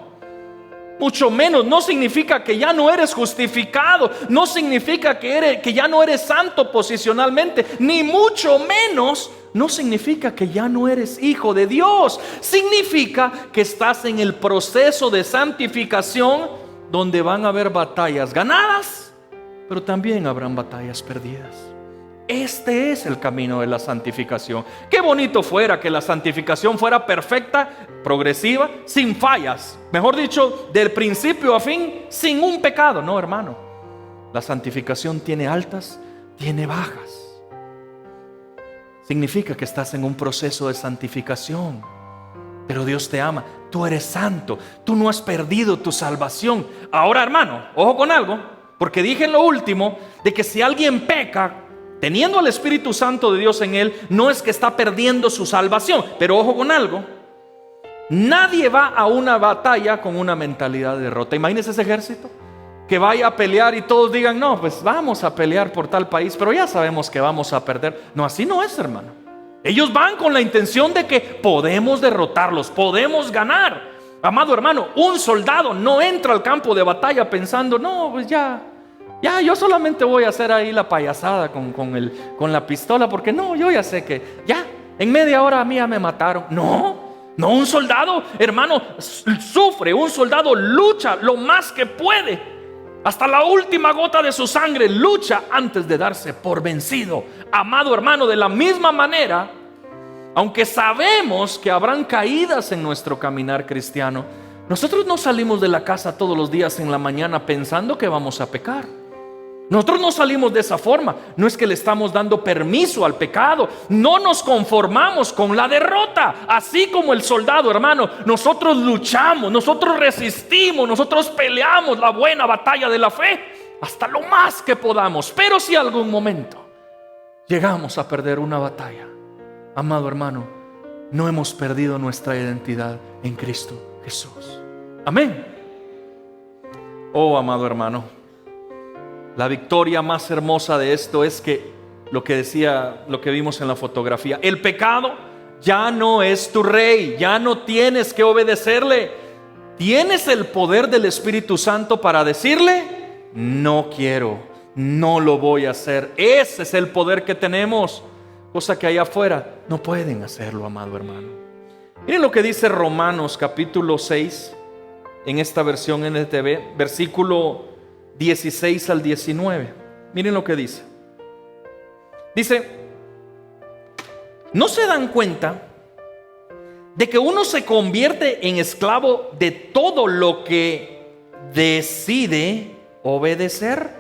Mucho menos, no significa que ya no eres justificado. No significa que ya no eres santo posicionalmente. Ni mucho menos, no significa que ya no eres hijo de Dios. Significa que estás en el proceso de santificación, donde van a haber batallas ganadas, pero también habrán batallas perdidas. Este es el camino de la santificación. Qué bonito fuera que la santificación fuera perfecta, progresiva, sin fallas. Mejor dicho, del principio a fin, sin un pecado. No, hermano. La santificación tiene altas, tiene bajas. Significa que estás en un proceso de santificación. Pero Dios te ama, tú eres santo, tú no has perdido tu salvación. Ahora, hermano, ojo con algo, porque dije en lo último de que si alguien peca, teniendo al Espíritu Santo de Dios en él, no es que está perdiendo su salvación. Pero ojo con algo: nadie va a una batalla con una mentalidad de derrota. Imagínense ese ejército que vaya a pelear y todos digan: no, pues vamos a pelear por tal país, pero ya sabemos que vamos a perder. No, así no es, hermano. Ellos van con la intención de que podemos derrotarlos, podemos ganar. Amado hermano, un soldado no entra al campo de batalla pensando: no, pues ya, yo solamente voy a hacer ahí la payasada con la pistola, porque no, yo ya sé que ya en media hora a mí ya me mataron. No, un soldado, hermano, sufre, un soldado lucha lo más que puede, hasta la última gota de su sangre, lucha antes de darse por vencido. Amado hermano, de la misma manera, aunque sabemos que habrán caídas en nuestro caminar cristiano, nosotros no salimos de la casa todos los días en la mañana pensando que vamos a pecar. Nosotros no salimos de esa forma. No es que le estamos dando permiso al pecado. No nos conformamos con la derrota. Así como el soldado, hermano, nosotros luchamos, nosotros resistimos, nosotros peleamos la buena batalla de la fe hasta lo más que podamos. Pero si algún momento llegamos a perder una batalla, amado hermano, no hemos perdido nuestra identidad en Cristo Jesús. Amén. Oh, amado hermano, la victoria más hermosa de esto es que lo que vimos en la fotografía: el pecado ya no es tu rey, ya no tienes que obedecerle. Tienes el poder del Espíritu Santo para decirle: no quiero, no lo voy a hacer. Ese es el poder que tenemos, cosa que allá afuera no pueden hacerlo, amado hermano. Miren lo que dice Romanos capítulo 6 en esta versión NTV, versículo 16 al 19. Miren lo que dice. Dice: ¿no se dan cuenta de que uno se convierte en esclavo de todo lo que decide obedecer?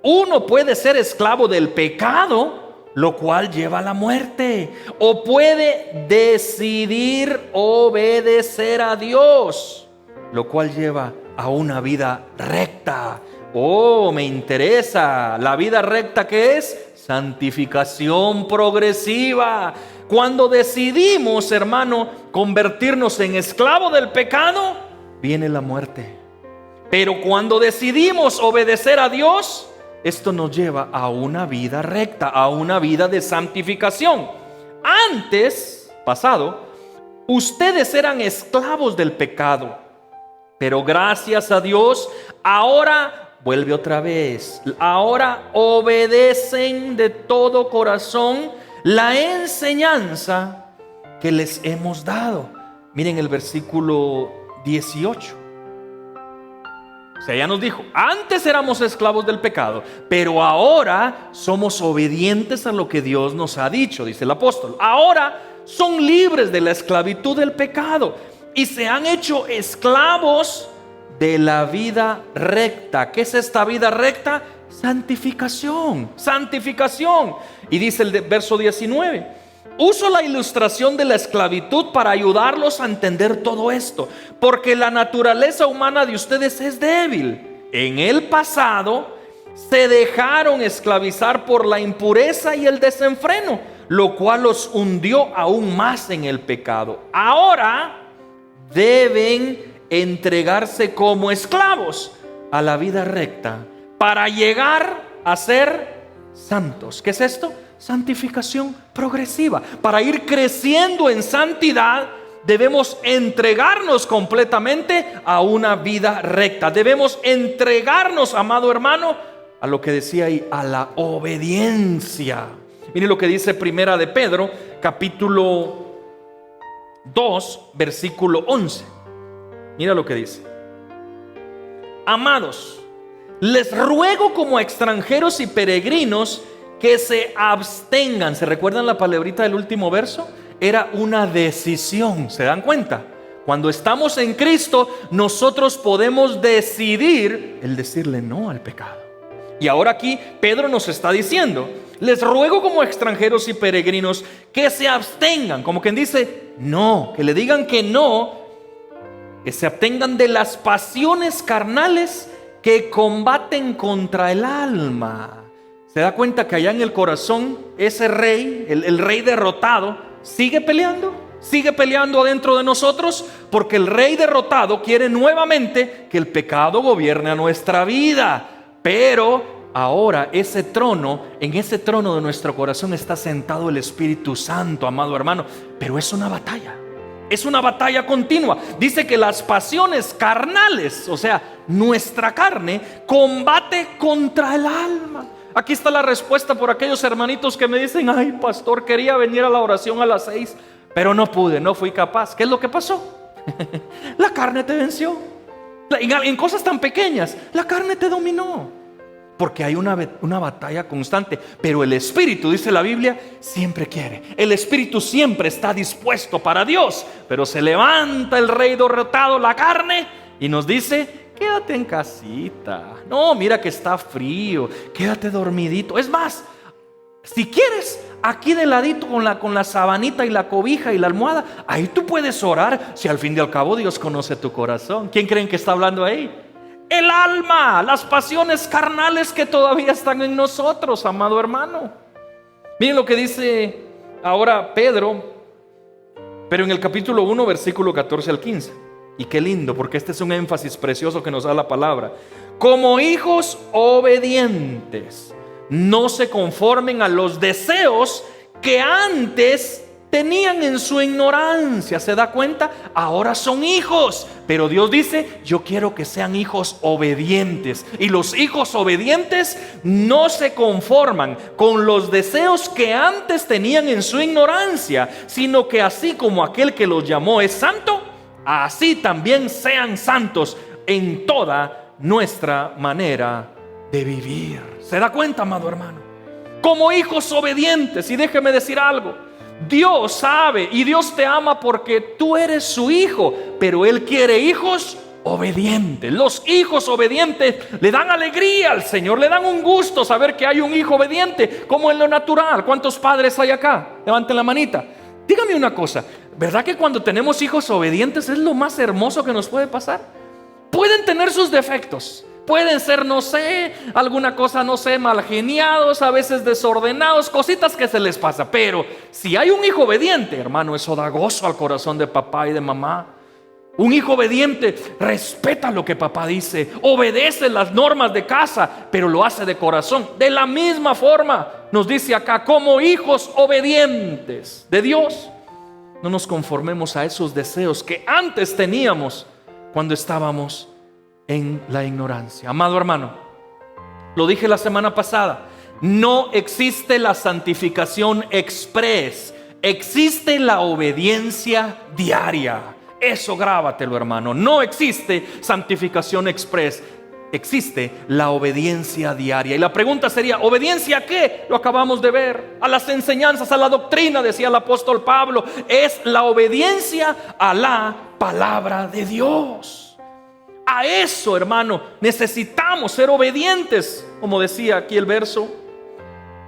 Uno puede ser esclavo del pecado, lo cual lleva a la muerte, o puede decidir obedecer a Dios, lo cual lleva a una vida recta. Oh, me interesa. La vida recta, ¿qué es? Santificación progresiva. Cuando decidimos, hermano, convertirnos en esclavo del pecado, viene la muerte. Pero cuando decidimos obedecer a Dios, esto nos lleva a una vida recta, a una vida de santificación. Antes, pasado, ustedes eran esclavos del pecado, pero gracias a Dios, ahora, vuelve otra vez, ahora obedecen de todo corazón la enseñanza que les hemos dado. Miren el versículo 18. O sea, ya nos dijo: antes éramos esclavos del pecado, pero ahora somos obedientes a lo que Dios nos ha dicho, dice el apóstol. Ahora son libres de la esclavitud del pecado y se han hecho esclavos de la vida recta. ¿Qué es esta vida recta? Santificación, santificación. Y dice el verso 19: uso la ilustración de la esclavitud para ayudarlos a entender todo esto, porque la naturaleza humana de ustedes es débil. En el pasado se dejaron esclavizar por la impureza y el desenfreno, lo cual los hundió aún más en el pecado. Ahora deben entregarse como esclavos a la vida recta para llegar a ser santos. ¿Qué es esto? Santificación progresiva. Para ir creciendo en santidad, debemos entregarnos completamente a una vida recta. Debemos entregarnos, amado hermano, a lo que decía ahí, a la obediencia. Miren lo que dice Primera de Pedro, capítulo 2, versículo 11. Mira lo que dice: amados, les ruego como extranjeros y peregrinos que se abstengan. ¿Se recuerdan la palabrita del último verso? Era una decisión. ¿Se dan cuenta? Cuando estamos en Cristo, nosotros podemos decidir el decirle no al pecado. Y ahora aquí Pedro nos está diciendo: les ruego como extranjeros y peregrinos que se abstengan. Como quien dice no, que le digan que no, que se abstengan de las pasiones carnales que combaten contra el alma. se da cuenta que allá en el corazón ese rey, el rey derrotado, sigue peleando adentro de nosotros, porque el rey derrotado quiere nuevamente que el pecado gobierne a nuestra vida. Pero ahora en ese trono de nuestro corazón está sentado el Espíritu Santo, amado hermano. Pero es una batalla continua. Dice que las pasiones carnales, o sea, nuestra carne, combate contra el alma. Aquí está la respuesta por aquellos hermanitos que me dicen: ay, pastor, quería venir a la oración a las 6, pero no pude, no fui capaz. ¿Qué es lo que pasó? La carne te venció. En cosas tan pequeñas, la carne te dominó. Porque hay una batalla constante. Pero el Espíritu, dice la Biblia, siempre quiere. El Espíritu siempre está dispuesto para Dios. Pero se levanta el rey derrotado, la carne, y nos dice: quédate en casita. No, mira que está frío. Quédate dormidito. Es más, si quieres, aquí de ladito con la sabanita y la cobija y la almohada, ahí tú puedes orar. Si al fin y al cabo Dios conoce tu corazón. ¿Quién creen que está hablando ahí? El alma, las pasiones carnales que todavía están en nosotros, amado hermano. Miren lo que dice ahora Pedro, pero en el capítulo 1, versículo 14 al 15. Y qué lindo, porque este es un énfasis precioso que nos da la palabra. Como hijos obedientes, no se conformen a los deseos que antes tenían en su ignorancia. ¿Se da cuenta? Ahora son hijos, pero Dios dice: yo quiero que sean hijos obedientes. Y los hijos obedientes no se conforman con los deseos que antes tenían en su ignorancia, sino que así como aquel que los llamó es santo, así también sean santos en toda nuestra manera de vivir. ¿Se da cuenta, amado hermano? Como hijos obedientes. Y déjeme decir algo: Dios sabe y Dios te ama porque tú eres su hijo, pero Él quiere hijos obedientes. Los hijos obedientes le dan alegría al Señor, le dan un gusto saber que hay un hijo obediente, como en lo natural. ¿Cuántos padres hay acá? Levanten la manita. Dígame una cosa, ¿verdad que cuando tenemos hijos obedientes es lo más hermoso que nos puede pasar? Pueden tener sus defectos, pueden ser, no sé, alguna cosa, no sé, mal geniados, a veces desordenados, cositas que se les pasa. Pero si hay un hijo obediente, hermano, eso da gozo al corazón de papá y de mamá. Un hijo obediente respeta lo que papá dice, obedece las normas de casa, pero lo hace de corazón. De la misma forma nos dice acá: como hijos obedientes de Dios, no nos conformemos a esos deseos que antes teníamos cuando estábamos en la ignorancia. Amado hermano, lo dije la semana pasada, no existe la santificación express, existe la obediencia diaria. Eso grábatelo, hermano. No existe santificación express, existe la obediencia diaria. Y la pregunta sería: ¿obediencia a qué? Lo acabamos de ver. A las enseñanzas, a la doctrina, decía el apóstol Pablo. Es la obediencia a la palabra de Dios. A eso, hermano, necesitamos ser obedientes. Como decía aquí el verso,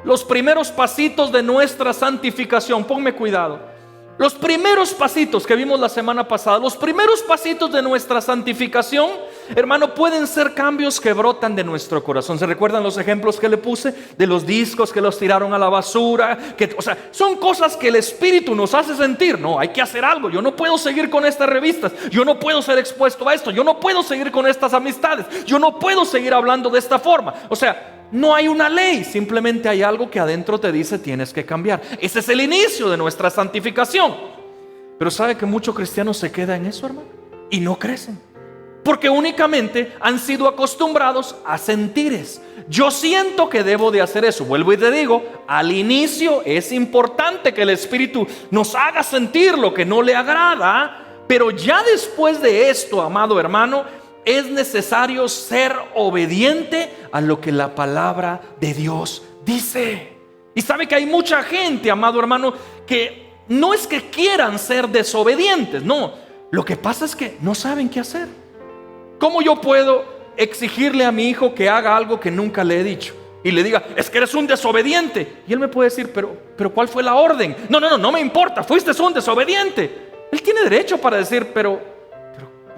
los primeros pasitos de nuestra santificación, ponme cuidado. Los primeros pasitos que vimos la semana pasada, los primeros pasitos de nuestra santificación, hermano, pueden ser cambios que brotan de nuestro corazón. ¿Se recuerdan los ejemplos que le puse? De los discos que los tiraron a la basura, o sea, son cosas que el Espíritu nos hace sentir. No, hay que hacer algo. Yo no puedo seguir con estas revistas. Yo no puedo ser expuesto a esto. Yo no puedo seguir con estas amistades. Yo no puedo seguir hablando de esta forma. O sea, no hay una ley, simplemente hay algo que adentro te dice: tienes que cambiar. Ese es el inicio de nuestra santificación. Pero ¿sabe que muchos cristianos se quedan en eso, hermano? Y no crecen, porque únicamente han sido acostumbrados a sentires. Yo siento que debo de hacer eso. Vuelvo y te digo, al inicio es importante que el Espíritu nos haga sentir lo que no le agrada. Pero ya después de esto, amado hermano, es necesario ser obediente a lo que la palabra de Dios dice. Y sabe que hay mucha gente, amado hermano, que no es que quieran ser desobedientes. No, lo que pasa es que no saben qué hacer. ¿Cómo yo puedo exigirle a mi hijo que haga algo que nunca le he dicho? Y le diga: es que eres un desobediente. Y él me puede decir: pero ¿cuál fue la orden? No me importa, fuiste un desobediente. Él tiene derecho para decir: pero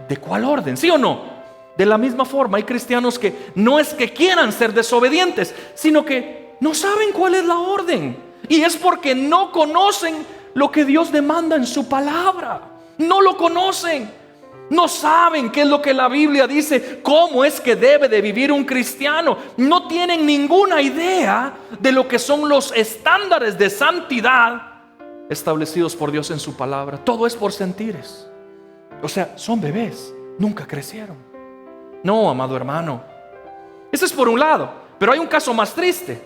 ¿de cuál orden? ¿Sí o no? De la misma forma, hay cristianos que no es que quieran ser desobedientes, sino que no saben cuál es la orden. Y es porque no conocen lo que Dios demanda en su palabra. No lo conocen. No saben qué es lo que la Biblia dice, cómo es que debe de vivir un cristiano. No tienen ninguna idea de lo que son los estándares de santidad establecidos por Dios en su palabra. Todo es por sentires. O sea, son bebés, nunca crecieron. No, amado hermano. Ese es por un lado, pero hay un caso más triste.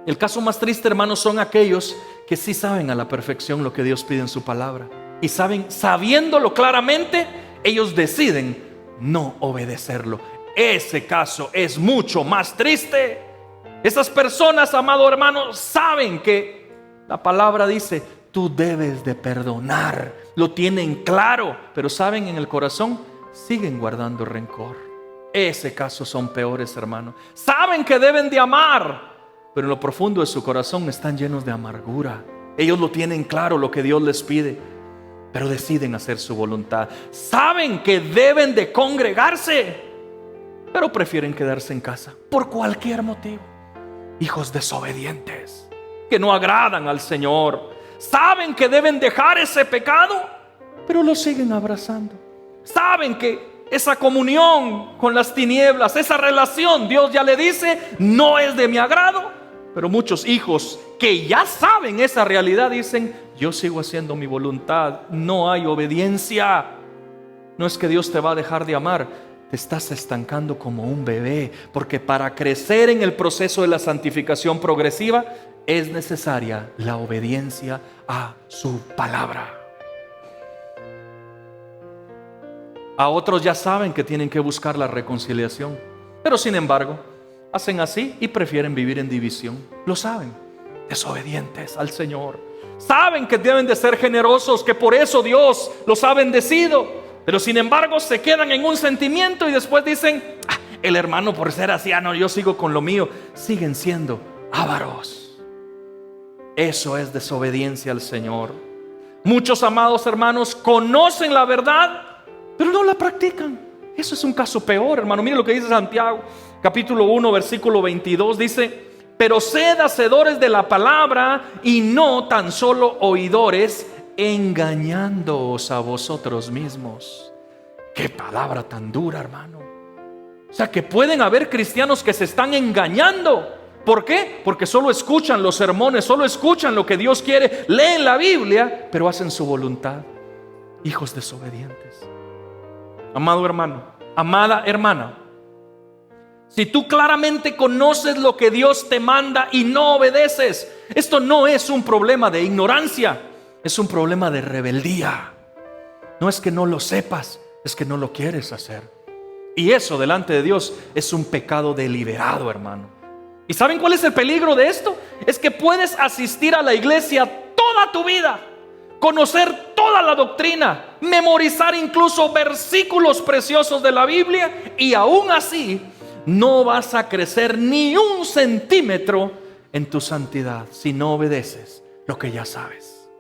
El caso más triste, hermanos, son aquellos que sí saben a la perfección lo que Dios pide en su palabra. Y sabiéndolo claramente, ellos deciden no obedecerlo. Ese caso es mucho más triste. Esas personas, amado hermano, saben que la palabra dice, tú debes de perdonar. Lo tienen claro, pero saben, en el corazón siguen guardando rencor. Ese caso son peores, hermano. Saben que deben de amar, pero en lo profundo de su corazón están llenos de amargura. Ellos lo tienen claro, lo que Dios les pide, pero deciden hacer su voluntad. Saben que deben de congregarse, pero prefieren quedarse en casa por cualquier motivo. Hijos desobedientes que no agradan al Señor. Saben que deben dejar ese pecado, pero lo siguen abrazando. Saben que esa comunión con las tinieblas, esa relación, Dios ya le dice, no es de mi agrado. Pero muchos hijos que ya saben esa realidad dicen, yo sigo haciendo mi voluntad. No hay obediencia. No es que Dios te va a dejar de amar, te estás estancando como un bebé, porque para crecer en el proceso de la santificación progresiva es necesaria la obediencia a su palabra. A otros ya saben que tienen que buscar la reconciliación, pero sin embargo hacen así y prefieren vivir en división. Lo saben, desobedientes al Señor. Saben que deben de ser generosos, que por eso Dios los ha bendecido, pero sin embargo se quedan en un sentimiento y después dicen, el hermano por ser así, no, yo sigo con lo mío. Siguen siendo ávaros. Eso es desobediencia al Señor. Muchos, amados hermanos, conocen la verdad, pero no la practican. Eso es un caso peor, hermano. Mire lo que dice Santiago, capítulo 1, versículo 22. Dice, pero sed hacedores de la palabra y no tan solo oidores, engañándoos a vosotros mismos. Qué palabra tan dura, hermano. O sea, que pueden haber cristianos que se están engañando. ¿Por qué? Porque solo escuchan los sermones, solo escuchan lo que Dios quiere, leen la Biblia, pero hacen su voluntad. Hijos desobedientes. Amado hermano, amada hermana, si tú claramente conoces lo que Dios te manda y no obedeces, esto no es un problema de ignorancia, es un problema de rebeldía. No es que no lo sepas, es que no lo quieres hacer. Y eso delante de Dios es un pecado deliberado, hermano. ¿Y saben cuál es el peligro de esto? Es que puedes asistir a la iglesia toda tu vida, conocer toda la doctrina, memorizar incluso versículos preciosos de la Biblia, y aún así no vas a crecer ni un centímetro en tu santidad si no obedeces lo que ya sabes.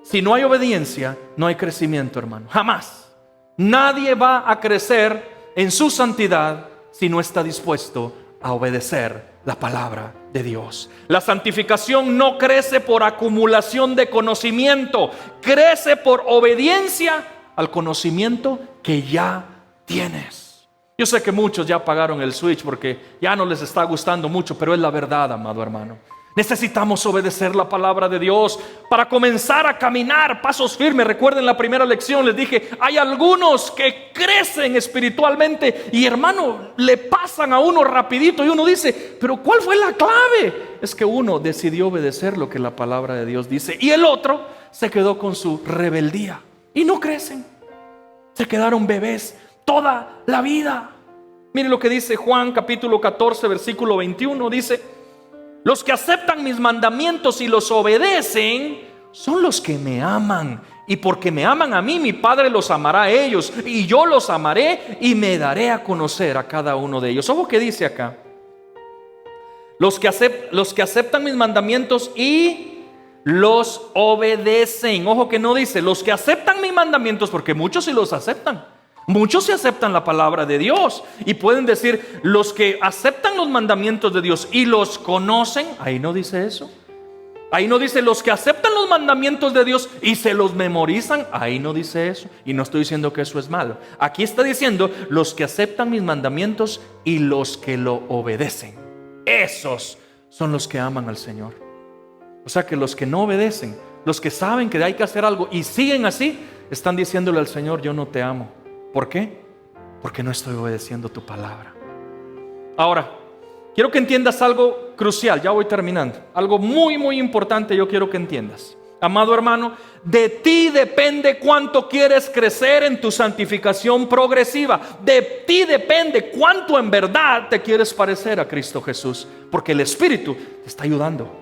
Si no hay obediencia, no hay crecimiento, hermano. Jamás. Nadie va a crecer en su santidad si no está dispuesto a obedecer la palabra de Dios. La santificación no crece por acumulación de conocimiento, crece por obediencia al conocimiento que ya tienes. Yo sé que muchos ya apagaron el switch porque ya no les está gustando mucho, pero es la verdad, amado hermano. Necesitamos obedecer la palabra de Dios para comenzar a caminar pasos firmes. Recuerden la primera lección, les dije, hay algunos que crecen espiritualmente y, hermano, le pasan a uno rapidito y uno dice, pero ¿cuál fue la clave? Es que uno decidió obedecer lo que la palabra de Dios dice y el otro se quedó con su rebeldía y no crecen. Se quedaron bebés toda la vida. Miren lo que dice Juan capítulo 14 versículo 21, dice, los que aceptan mis mandamientos y los obedecen son los que me aman. Y porque me aman a mí, mi Padre los amará a ellos. Y yo los amaré y me daré a conocer a cada uno de ellos. Ojo que dice acá. Los que aceptan mis mandamientos y los obedecen. Ojo que no dice los que aceptan mis mandamientos, porque muchos sí los aceptan. Muchos se aceptan la palabra de Dios y pueden decir, los que aceptan los mandamientos de Dios y los conocen, ahí no dice eso. Ahí no dice los que aceptan los mandamientos de Dios y se los memorizan, ahí no dice eso. Y no estoy diciendo que eso es malo. Aquí está diciendo los que aceptan mis mandamientos y los que lo obedecen. Esos son los que aman al Señor. O sea que los que no obedecen, los que saben que hay que hacer algo y siguen así, están diciéndole al Señor, yo no te amo. ¿Por qué? Porque no estoy obedeciendo tu palabra. Ahora, quiero que entiendas algo crucial, ya voy terminando. Algo muy, muy importante yo quiero que entiendas. Amado hermano, de ti depende cuánto quieres crecer en tu santificación progresiva. De ti depende cuánto en verdad te quieres parecer a Cristo Jesús. Porque el Espíritu te está ayudando.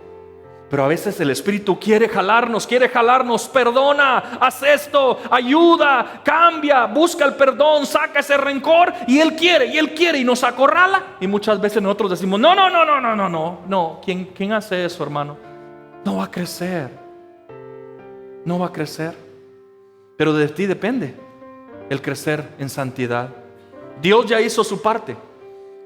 Pero a veces el Espíritu quiere jalarnos, perdona, haz esto, ayuda, cambia, busca el perdón, saca ese rencor. Y Él quiere y nos acorrala. Y muchas veces nosotros decimos, no. ¿Quién hace eso, hermano? No va a crecer. No va a crecer. Pero de ti depende el crecer en santidad. Dios ya hizo su parte.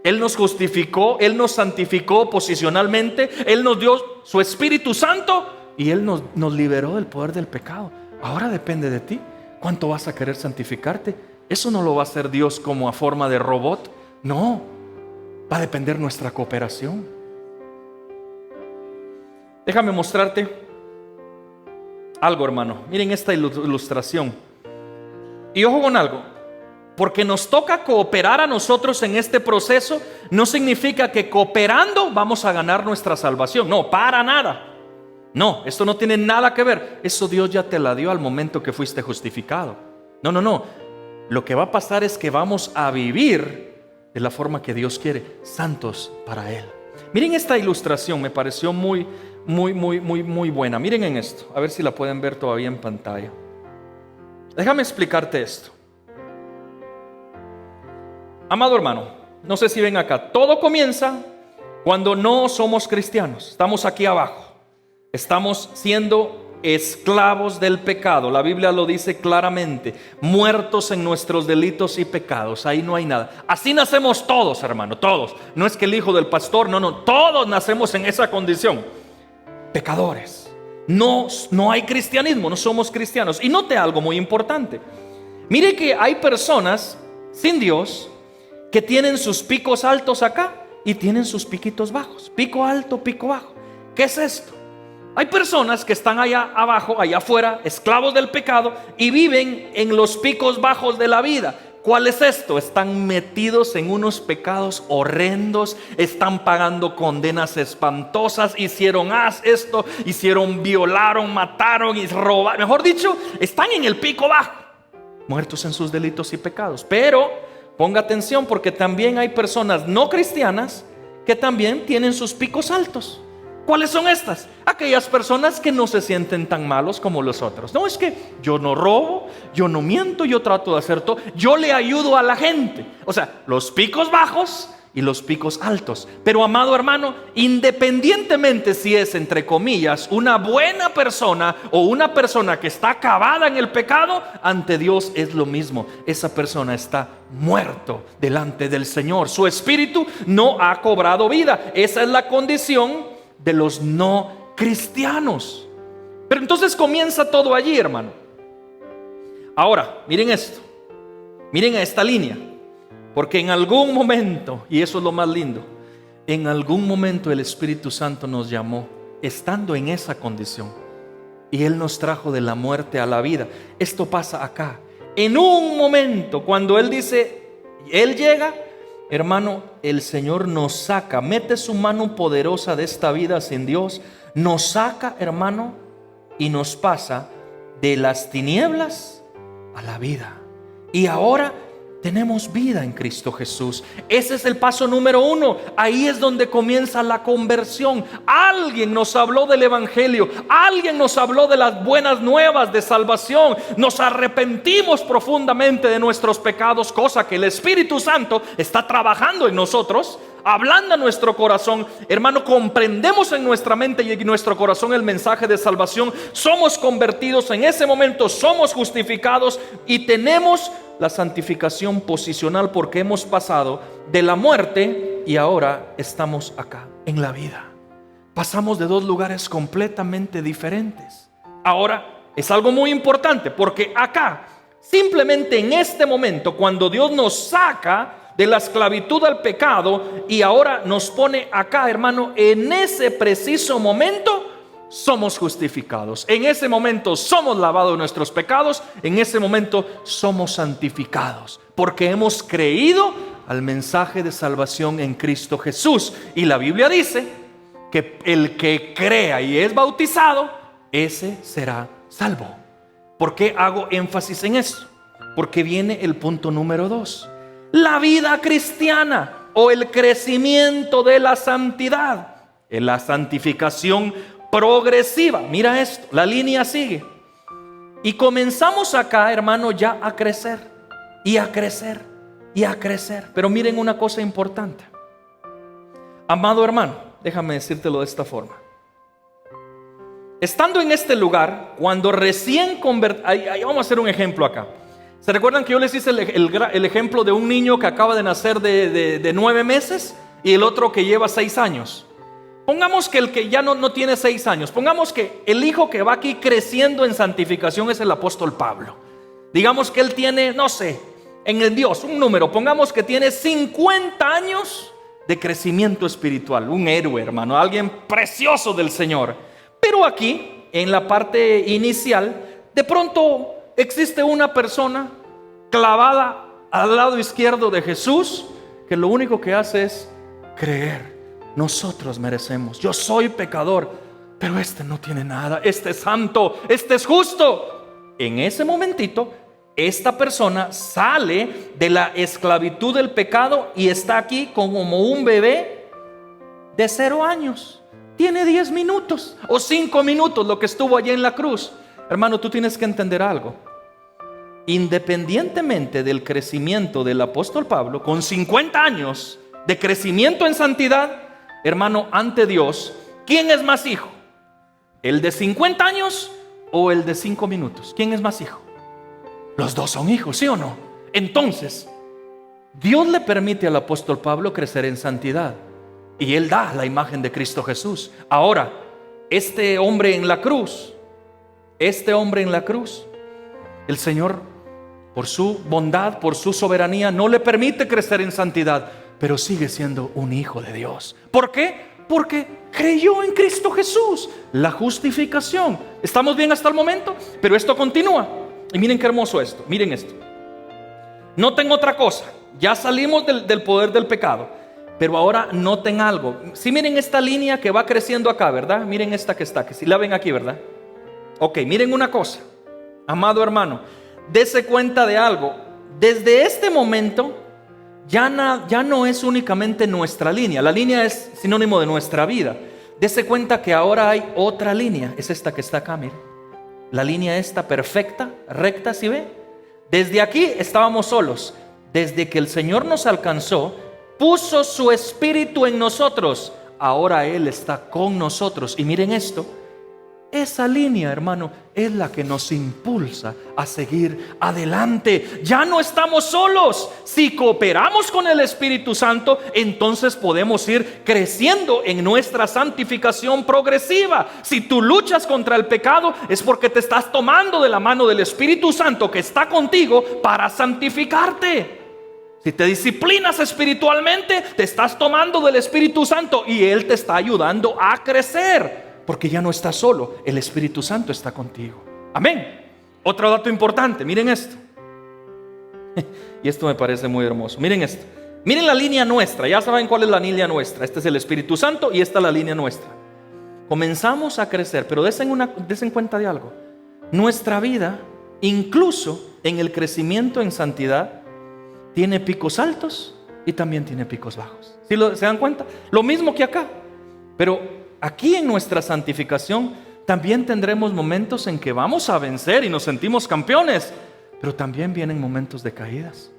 Él nos justificó, Él nos santificó posicionalmente, Él nos dio su Espíritu Santo y Él nos liberó del poder del pecado. Ahora depende de ti. ¿Cuánto vas a querer santificarte? Eso no lo va a hacer Dios como a forma de robot. No, va a depender nuestra cooperación. Déjame mostrarte algo, hermano. Miren esta ilustración. Y ojo con algo. Porque nos toca cooperar a nosotros en este proceso, no significa que cooperando vamos a ganar nuestra salvación. No, para nada. No, esto no tiene nada que ver. Eso Dios ya te la dio al momento que fuiste justificado. No. Lo que va a pasar es que vamos a vivir de la forma que Dios quiere, santos para Él. Miren esta ilustración, me pareció muy buena. Miren en esto, a ver si la pueden ver todavía en pantalla. Déjame explicarte esto. Amado hermano, no sé si ven acá, todo comienza cuando no somos cristianos. Estamos aquí abajo, estamos siendo esclavos del pecado. La Biblia lo dice claramente, muertos en nuestros delitos y pecados. Ahí no hay nada. Así nacemos todos, hermano, todos. No es que el hijo del pastor, no, todos nacemos en esa condición. Pecadores. No hay cristianismo, no somos cristianos. Y note algo muy importante. Mire que hay personas sin Dios que tienen sus picos altos acá y tienen sus piquitos bajos. Pico alto, pico bajo. ¿Qué es esto? Hay personas que están allá abajo, allá afuera, esclavos del pecado y viven en los picos bajos de la vida. ¿Cuál es esto? Están metidos en unos pecados horrendos, están pagando condenas espantosas, hicieron esto, violaron, mataron y robaron. Mejor dicho, están en el pico bajo, muertos en sus delitos y pecados. Pero ponga atención, porque también hay personas no cristianas que también tienen sus picos altos. ¿Cuáles son estas? Aquellas personas que no se sienten tan malos como los otros. No, es que yo no robo, yo no miento, yo trato de hacer todo, yo le ayudo a la gente. O sea, los picos bajos y los picos altos. Pero amado hermano, independientemente si es, entre comillas, una buena persona o una persona que está acabada en el pecado, ante Dios es lo mismo. Esa persona está muerto delante del Señor. Su espíritu no ha cobrado vida. Esa es la condición de los no cristianos. Pero entonces comienza todo allí, hermano. Ahora, miren esto. Miren a esta línea. Porque en algún momento, y eso es lo más lindo, en algún momento el Espíritu Santo nos llamó estando en esa condición. Y Él nos trajo de la muerte a la vida. Esto pasa acá. En un momento, cuando Él dice, Él llega, hermano, el Señor nos saca, mete su mano poderosa de esta vida sin Dios, nos saca, hermano, y nos pasa de las tinieblas a la vida. Y ahora tenemos vida en Cristo Jesús. Ese es el paso número 1. Ahí es donde comienza la conversión. Alguien nos habló del Evangelio. Alguien nos habló de las buenas nuevas de salvación. Nos arrepentimos profundamente de nuestros pecados, cosa que el Espíritu Santo está trabajando en nosotros. ablanda nuestro corazón, hermano, comprendemos en nuestra mente y en nuestro corazón el mensaje de salvación, somos convertidos, en ese momento somos justificados y tenemos la santificación posicional porque hemos pasado de la muerte y ahora estamos acá, en la vida. Pasamos de dos lugares completamente diferentes. Ahora es algo muy importante porque acá, simplemente en este momento, cuando Dios nos saca de la esclavitud al pecado y ahora nos pone acá, hermano, en ese preciso momento somos justificados. En ese momento somos lavados de nuestros pecados. En ese momento somos santificados porque hemos creído al mensaje de salvación en Cristo Jesús. Y la Biblia dice que el que crea y es bautizado, ese será salvo. ¿Por qué hago énfasis en esto? Porque viene el punto número 2. La vida cristiana o el crecimiento de la santidad, en la santificación progresiva. Mira esto, la línea sigue. Y comenzamos acá, hermano, ya a crecer y a crecer y a crecer. Pero miren una cosa importante. Amado hermano, déjame decírtelo de esta forma. Estando en este lugar, cuando recién vamos a hacer un ejemplo acá. ¿Se recuerdan que yo les hice el ejemplo de un niño que acaba de nacer de 9 meses y el otro que lleva 6 años? Pongamos que el que ya no tiene 6 años, pongamos que el hijo que va aquí creciendo en santificación es el apóstol Pablo. Digamos que él tiene, no sé, en el Dios, un número, pongamos que tiene 50 años de crecimiento espiritual. Un héroe, hermano, alguien precioso del Señor. Pero aquí, en la parte inicial, de pronto existe una persona clavada al lado izquierdo de Jesús, que lo único que hace es creer. Nosotros merecemos, yo soy pecador, pero este no tiene nada, este es santo, este es justo. En ese momentito, esta persona sale de la esclavitud del pecado y está aquí como un bebé de 0 años. Tiene 10 minutos o 5 minutos lo que estuvo allí en la cruz. Hermano, tú tienes que entender algo. Independientemente del crecimiento del apóstol Pablo, con 50 años de crecimiento en santidad, hermano, ante Dios, ¿quién es más hijo? ¿El de 50 años o el de 5 minutos? ¿Quién es más hijo? Los dos son hijos, ¿sí o no? Entonces, Dios le permite al apóstol Pablo crecer en santidad y él da la imagen de Cristo Jesús. Ahora, este hombre en la cruz, el Señor, por su bondad, por su soberanía, no le permite crecer en santidad, pero sigue siendo un hijo de Dios. ¿Por qué? Porque creyó en Cristo Jesús. La justificación. ¿Estamos bien hasta el momento? Pero esto continúa. Y miren qué hermoso esto. Miren esto. Noten otra cosa. Ya salimos del poder del pecado, pero ahora noten algo. Si miren esta línea que va creciendo acá, ¿verdad? Miren esta que está, que si la ven aquí, ¿verdad? Ok, miren una cosa. Amado hermano, dese cuenta de algo. Desde este momento ya no es únicamente nuestra línea. La línea es sinónimo de nuestra vida. Dese cuenta que ahora hay otra línea. Es esta que está acá, mire. La línea esta perfecta, recta, ¿sí ve? Desde aquí estábamos solos. Desde que el Señor nos alcanzó, puso su espíritu en nosotros. Ahora Él está con nosotros. Y miren esto. Esa línea, hermano, es la que nos impulsa a seguir adelante. Ya no estamos solos. Si cooperamos con el Espíritu Santo, entonces podemos ir creciendo en nuestra santificación progresiva. Si tú luchas contra el pecado, es porque te estás tomando de la mano del Espíritu Santo que está contigo para santificarte. Si te disciplinas espiritualmente, te estás tomando del Espíritu Santo y Él te está ayudando a crecer. Porque ya no estás solo, el Espíritu Santo está contigo. Amén. Otro dato importante, miren esto. Y esto me parece muy hermoso. Miren esto. Miren la línea nuestra, ya saben cuál es la línea nuestra. Este es el Espíritu Santo y esta es la línea nuestra. Comenzamos a crecer, pero desen cuenta de algo. Nuestra vida, incluso en el crecimiento en santidad, tiene picos altos y también tiene picos bajos. ¿Sí se dan cuenta? Lo mismo que acá. Pero aquí en nuestra santificación también tendremos momentos en que vamos a vencer y nos sentimos campeones, pero también vienen momentos de caídas.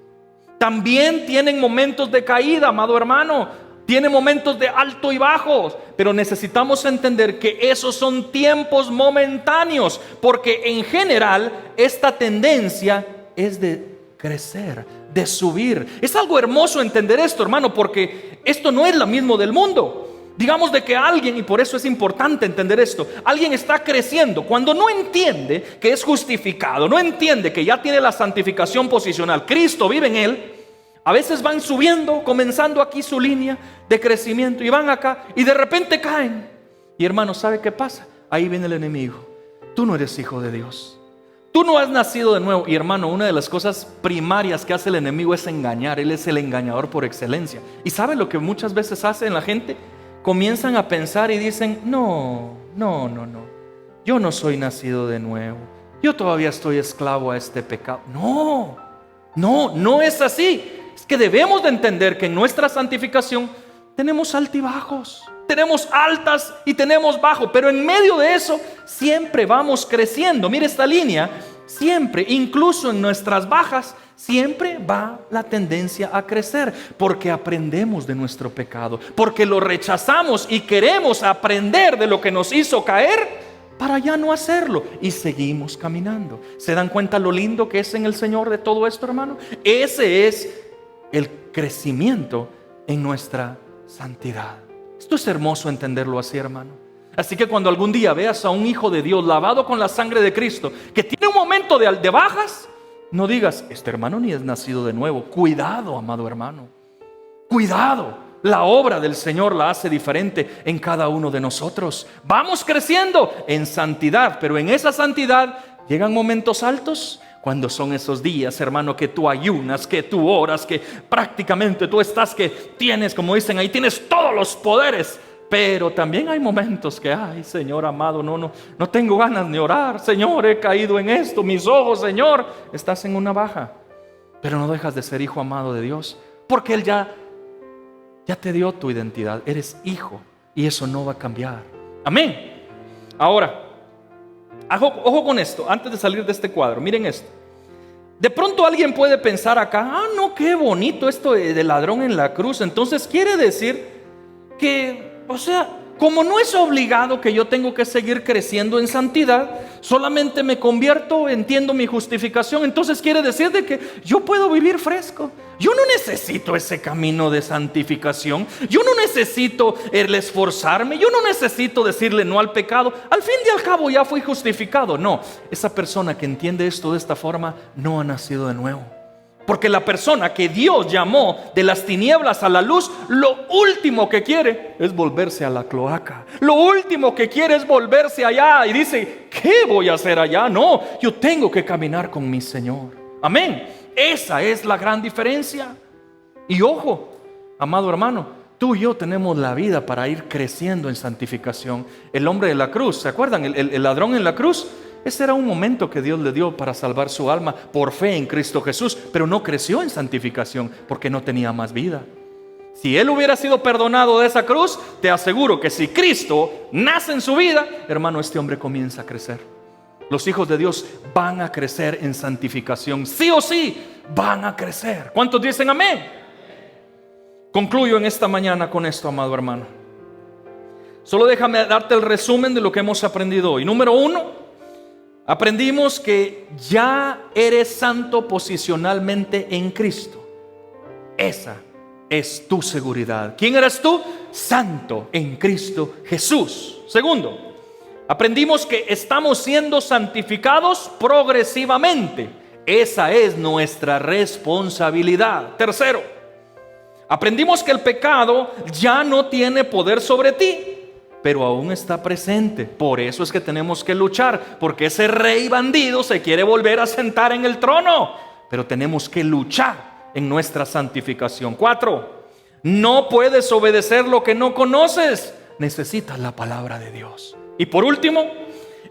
También tienen momentos de caída, amado hermano. tiene momentos de alto y bajos, pero necesitamos entender que esos son tiempos momentáneos, porque en general esta tendencia es de crecer, de subir. Es algo hermoso entender esto, hermano, porque esto no es lo mismo del mundo. Digamos de que alguien, y por eso es importante entender esto, alguien está creciendo cuando no entiende que es justificado, no entiende que ya tiene la santificación posicional, Cristo vive en él. A veces van subiendo, comenzando aquí su línea de crecimiento, y van acá y de repente caen. Y hermano, ¿sabe qué pasa? Ahí viene el enemigo. Tú no eres hijo de Dios, tú no has nacido de nuevo. Y hermano, una de las cosas primarias que hace el enemigo es engañar. Él es el engañador por excelencia. ¿Y sabe lo que muchas veces hace en la gente? Comienzan a pensar y dicen: no, yo no soy nacido de nuevo, yo todavía estoy esclavo a este pecado. No es así. Es que debemos de entender que en nuestra santificación tenemos altibajos, tenemos altas y tenemos bajos, pero en medio de eso siempre vamos creciendo. Mire esta línea, siempre, incluso en nuestras bajas, siempre va la tendencia a crecer, porque aprendemos de nuestro pecado, porque lo rechazamos y queremos aprender de lo que nos hizo caer para ya no hacerlo, y seguimos caminando. ¿Se dan cuenta lo lindo que es en el Señor de todo esto, hermano? Ese es el crecimiento en nuestra santidad. Esto es hermoso entenderlo así, hermano. Así que cuando algún día veas a un hijo de Dios lavado con la sangre de Cristo, que tiene un momento de bajas, no digas: este hermano ni es nacido de nuevo. Cuidado, amado hermano, cuidado. La obra del Señor la hace diferente en cada uno de nosotros. Vamos creciendo en santidad, pero en esa santidad llegan momentos altos. Cuando son esos días, hermano, que tú ayunas, que tú oras, que prácticamente tú estás, que tienes, como dicen ahí, tienes todos los poderes. Pero también hay momentos que: ay, Señor amado, no tengo ganas de orar. Señor, he caído en esto, mis ojos, Señor. Estás en una baja, pero no dejas de ser hijo amado de Dios, porque Él ya te dio tu identidad. Eres hijo, y eso no va a cambiar. Amén. Ahora, ojo con esto, antes de salir de este cuadro, miren esto. De pronto alguien puede pensar acá: no, qué bonito esto de ladrón en la cruz. Entonces quiere decir que, como no es obligado que yo tengo que seguir creciendo en santidad, solamente me convierto, entiendo mi justificación, entonces quiere decir de que yo puedo vivir fresco. Yo no necesito ese camino de santificación, yo no necesito el esforzarme, yo no necesito decirle no al pecado. Al fin y al cabo ya fui justificado. No, esa persona que entiende esto de esta forma no ha nacido de nuevo. Porque la persona que Dios llamó de las tinieblas a la luz, lo último que quiere es volverse a la cloaca. Lo último que quiere es volverse allá y dice: ¿qué voy a hacer allá? No, yo tengo que caminar con mi Señor. Amén. Esa es la gran diferencia. Y ojo, amado hermano, tú y yo tenemos la vida para ir creciendo en santificación. El hombre de la cruz, ¿se acuerdan? El ladrón en la cruz. Ese era un momento que Dios le dio para salvar su alma por fe en Cristo Jesús, pero no creció en santificación porque no tenía más vida. Si él hubiera sido perdonado de esa cruz, te aseguro que si Cristo nace en su vida, hermano, este hombre comienza a crecer. Los hijos de Dios van a crecer en santificación, sí o sí, van a crecer. ¿Cuántos dicen amén? Concluyo en esta mañana con esto, amado hermano. Solo déjame darte el resumen de lo que hemos aprendido hoy. Número 1. Aprendimos que ya eres santo posicionalmente en Cristo. Esa es tu seguridad. ¿Quién eres tú? Santo en Cristo Jesús. Segundo, aprendimos que estamos siendo santificados progresivamente. Esa es nuestra responsabilidad. Tercero, aprendimos que el pecado ya no tiene poder sobre ti, pero aún está presente. Por eso es que tenemos que luchar, porque ese rey bandido se quiere volver a sentar en el trono. Pero tenemos que luchar en nuestra santificación. 4. No puedes obedecer lo que no conoces. Necesitas la palabra de Dios. Y por último,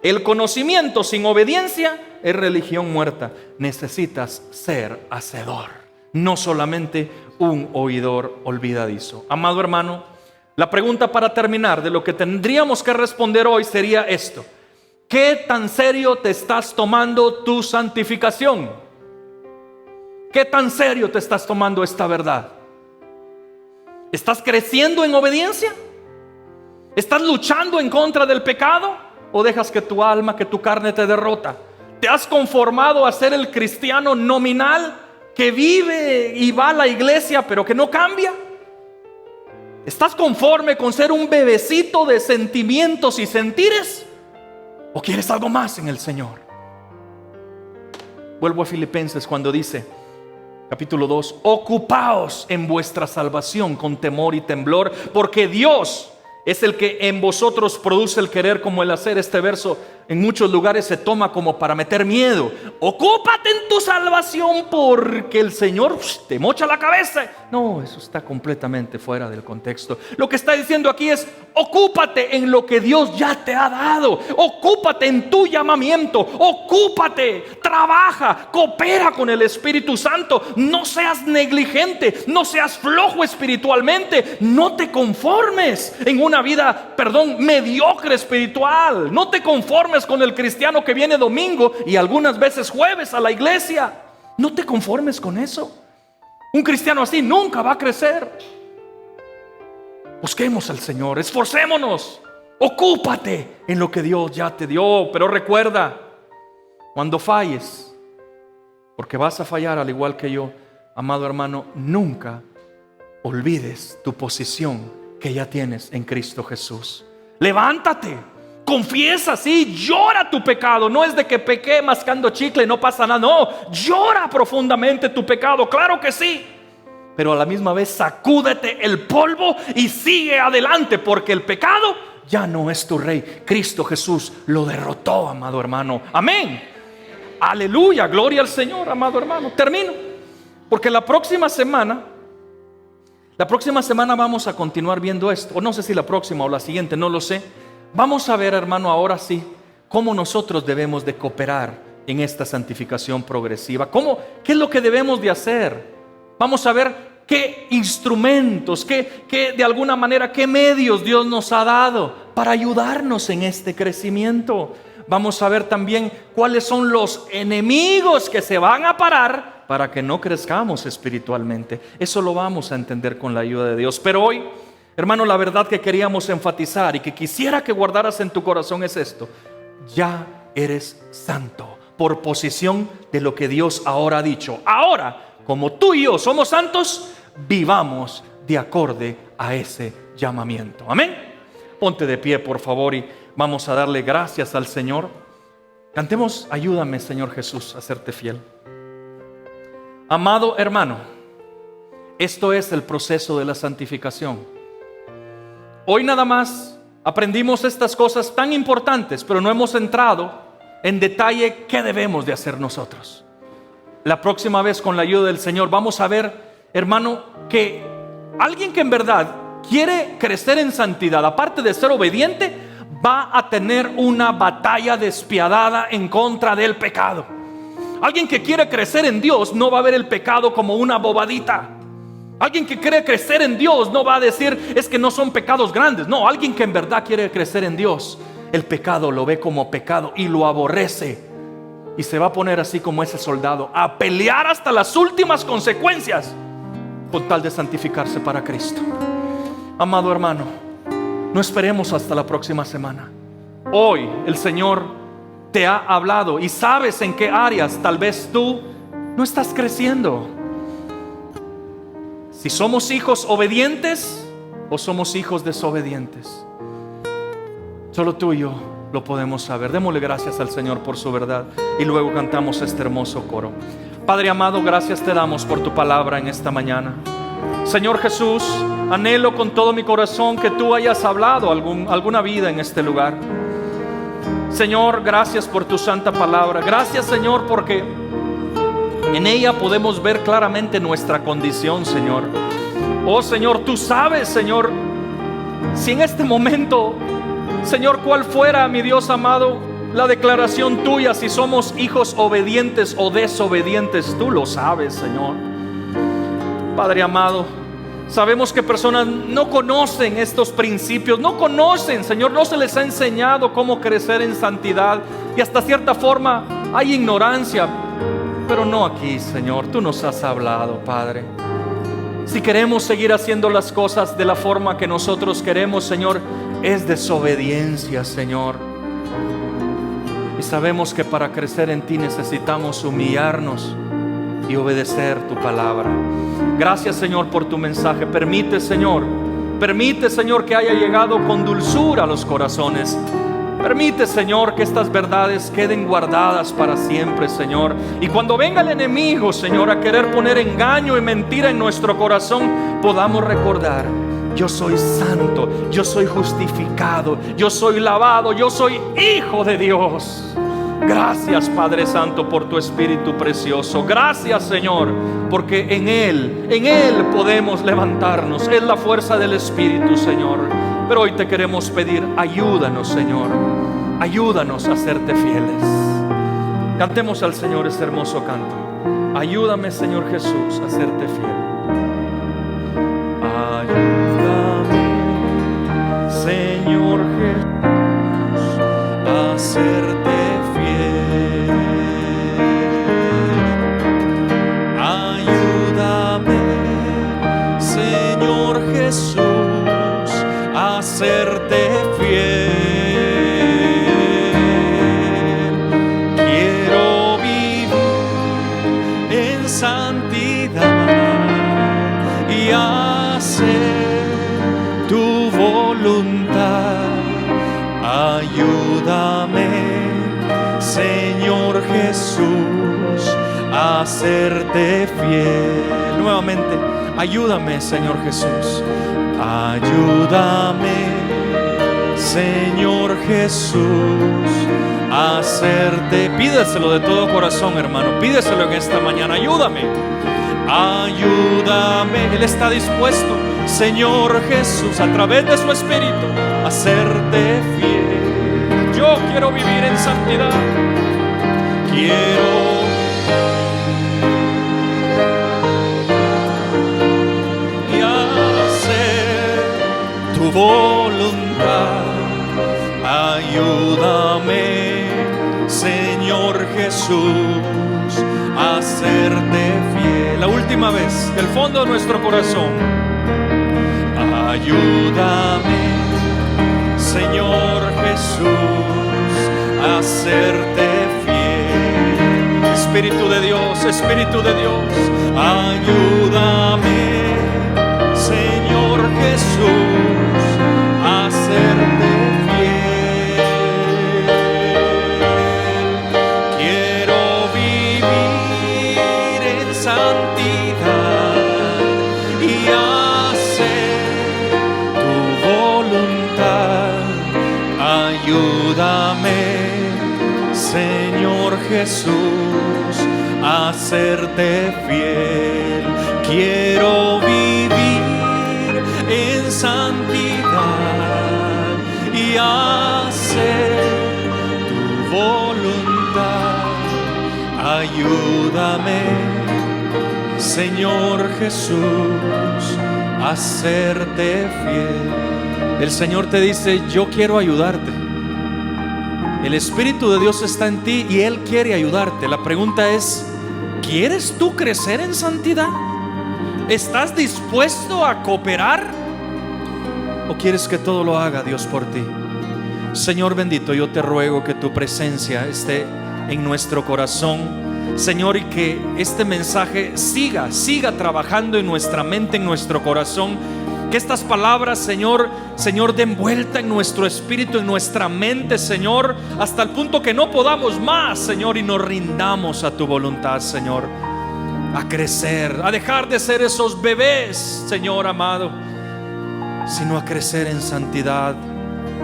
el conocimiento sin obediencia es religión muerta. Necesitas ser hacedor, no solamente un oidor olvidadizo. Amado hermano, la pregunta para terminar de lo que tendríamos que responder hoy sería esto: ¿qué tan serio te estás tomando tu santificación? ¿Qué tan serio te estás tomando esta verdad? ¿Estás creciendo en obediencia? ¿Estás luchando en contra del pecado? ¿O dejas que tu alma, que tu carne te derrota? ¿Te has conformado a ser el cristiano nominal que vive y va a la iglesia pero que no cambia? ¿Estás conforme con ser un bebecito de sentimientos y sentires? ¿O quieres algo más en el Señor? Vuelvo a Filipenses cuando dice, capítulo 2, ocupaos en vuestra salvación con temor y temblor, porque Dios es el que en vosotros produce el querer como el hacer. Este verso en muchos lugares se toma como para meter miedo. Ocúpate en tu salvación porque el Señor te mocha la cabeza. No, eso está completamente fuera del contexto. Lo que está diciendo aquí es, ocúpate en lo que Dios ya te ha dado. Ocúpate en tu llamamiento. Ocúpate, trabaja, coopera con el Espíritu Santo. No seas negligente, no seas flojo espiritualmente. No te conformes en una vida, mediocre espiritual. No te conformes con el cristiano que viene domingo y algunas veces jueves a la iglesia. No te conformes con eso. Un cristiano así nunca va a crecer. Busquemos al Señor, esforcémonos, ocúpate en lo que Dios ya te dio. Pero recuerda, cuando falles, porque vas a fallar al igual que yo, amado hermano, nunca olvides tu posición que ya tienes en Cristo Jesús. Levántate, confiesa, sí, llora tu pecado. No es de que pequé mascando chicle y no pasa nada. No, llora profundamente tu pecado, claro que sí. Pero a la misma vez sacúdete el polvo y sigue adelante, porque el pecado ya no es tu rey. Cristo Jesús lo derrotó, amado hermano. Amén. Aleluya, gloria al Señor, amado hermano. Termino, porque la próxima semana vamos a continuar viendo esto. O no sé si la próxima o la siguiente, no lo sé. Vamos a ver, hermano, ahora sí, cómo nosotros debemos de cooperar en esta santificación progresiva. ¿Qué es lo que debemos de hacer? Vamos a ver qué instrumentos, qué de alguna manera, qué medios Dios nos ha dado para ayudarnos en este crecimiento. Vamos a ver también cuáles son los enemigos que se van a parar para que no crezcamos espiritualmente. Eso lo vamos a entender con la ayuda de Dios. Pero hoy, hermano, la verdad que queríamos enfatizar y que quisiera que guardaras en tu corazón es esto: ya eres santo por posición de lo que Dios ahora ha dicho. Ahora, como tú y yo somos santos, vivamos de acorde a ese llamamiento. Amén. Ponte de pie, por favor, y vamos a darle gracias al Señor. Cantemos, ayúdame, Señor Jesús, a serte fiel. Amado hermano, esto es el proceso de la santificación. Hoy nada más aprendimos estas cosas tan importantes, pero no hemos entrado en detalle qué debemos de hacer nosotros. La próxima vez, con la ayuda del Señor, vamos a ver, hermano, que alguien que en verdad quiere crecer en santidad, aparte de ser obediente, va a tener una batalla despiadada en contra del pecado. Alguien que quiere crecer en Dios no va a ver el pecado como una bobadita. Alguien que quiere crecer en Dios no va a decir, es que no son pecados grandes. No, alguien que en verdad quiere crecer en Dios, el pecado lo ve como pecado y lo aborrece. Y se va a poner así como ese soldado, a pelear hasta las últimas consecuencias con tal de santificarse para Cristo. Amado hermano, no esperemos hasta la próxima semana. Hoy el Señor te ha hablado y sabes en qué áreas tal vez tú no estás creciendo. Si somos hijos obedientes o somos hijos desobedientes, solo tú y yo lo podemos saber. Démosle gracias al Señor por su verdad y luego cantamos este hermoso coro. Padre amado, gracias te damos por tu palabra en esta mañana. Señor Jesús, anhelo con todo mi corazón que tú hayas hablado alguna vida en este lugar. Señor, gracias por tu santa palabra. Gracias, Señor, porque en ella podemos ver claramente nuestra condición, Señor. Oh Señor, tú sabes, Señor, si en este momento, Señor, cuál fuera, mi Dios amado, la declaración tuya, si somos hijos obedientes o desobedientes, tú lo sabes, Señor. Padre amado, sabemos que personas no conocen estos principios, no conocen, Señor, no se les ha enseñado cómo crecer en santidad y hasta cierta forma hay ignorancia, pero no aquí, Señor, tú nos has hablado, Padre. Si queremos seguir haciendo las cosas de la forma que nosotros queremos, Señor, es desobediencia, Señor. Y sabemos que para crecer en ti necesitamos humillarnos y obedecer tu palabra. Gracias, Señor, por tu mensaje. Permite, Señor, que haya llegado con dulzura a los corazones. Permite, Señor, que estas verdades queden guardadas para siempre, Señor. Y cuando venga el enemigo, Señor, a querer poner engaño y mentira en nuestro corazón, podamos recordar: yo soy santo, yo soy justificado, yo soy lavado, yo soy hijo de Dios. Gracias, Padre Santo, por tu Espíritu precioso. Gracias, Señor, porque en Él podemos levantarnos. Es la fuerza del Espíritu, Señor. Pero hoy te queremos pedir: ayúdanos, Señor. Ayúdanos a serte fieles. Cantemos al Señor este hermoso canto. Ayúdame, Señor Jesús, a serte fiel. Ayúdame, Señor Jesús, a serte fiel. Ayúdame, Señor Jesús, a serte fiel. Quiero vivir en santidad y hacer tu voluntad. Ayúdame, Señor Jesús, a serte fiel. Nuevamente, ayúdame, Señor Jesús. Ayúdame, Señor Jesús, a hacerte. Pídeselo de todo corazón, hermano. Pídeselo en esta mañana. Ayúdame. Ayúdame. Él está dispuesto, Señor Jesús, a través de su Espíritu, a hacerte fiel. Yo quiero vivir en santidad. Quiero tu voluntad. Ayúdame, Señor Jesús, a serte fiel. La última vez, del fondo de nuestro corazón. Ayúdame, Señor Jesús, a serte fiel. Espíritu de Dios, Espíritu de Dios, ayúdame, Señor Jesús, a serte fiel. Quiero vivir en santidad y hacer tu voluntad. Ayúdame, Señor Jesús, a serte fiel. Quiero vivir en santidad y hacer tu voluntad. Ayúdame, Señor Jesús, a serte fiel. El Señor te dice: yo quiero ayudarte. El Espíritu de Dios está en ti y Él quiere ayudarte. La pregunta es: ¿quieres tú crecer en santidad? ¿Estás dispuesto a cooperar? ¿O quieres que todo lo haga Dios por ti? Señor bendito, yo te ruego que tu presencia esté en nuestro corazón, Señor, y que este mensaje siga trabajando en nuestra mente, en nuestro corazón. Que estas palabras, Señor, den vuelta en nuestro espíritu, en nuestra mente, Señor, hasta el punto que no podamos más, Señor, y nos rindamos a tu voluntad, Señor, a crecer, a dejar de ser esos bebés, Señor amado, sino a crecer en santidad,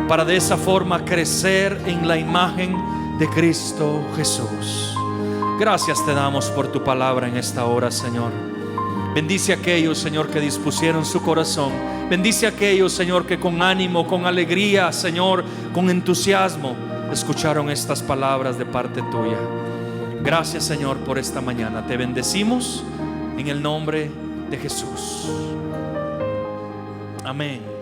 para de esa forma crecer en la imagen de Cristo Jesús. Gracias te damos por tu palabra en esta hora, Señor. Bendice a aquellos, Señor, que dispusieron su corazón. Bendice a aquellos, Señor, que con ánimo, con alegría, Señor, con entusiasmo escucharon estas palabras de parte tuya. Gracias, Señor, por esta mañana. Te bendecimos en el nombre de Jesús. Amén.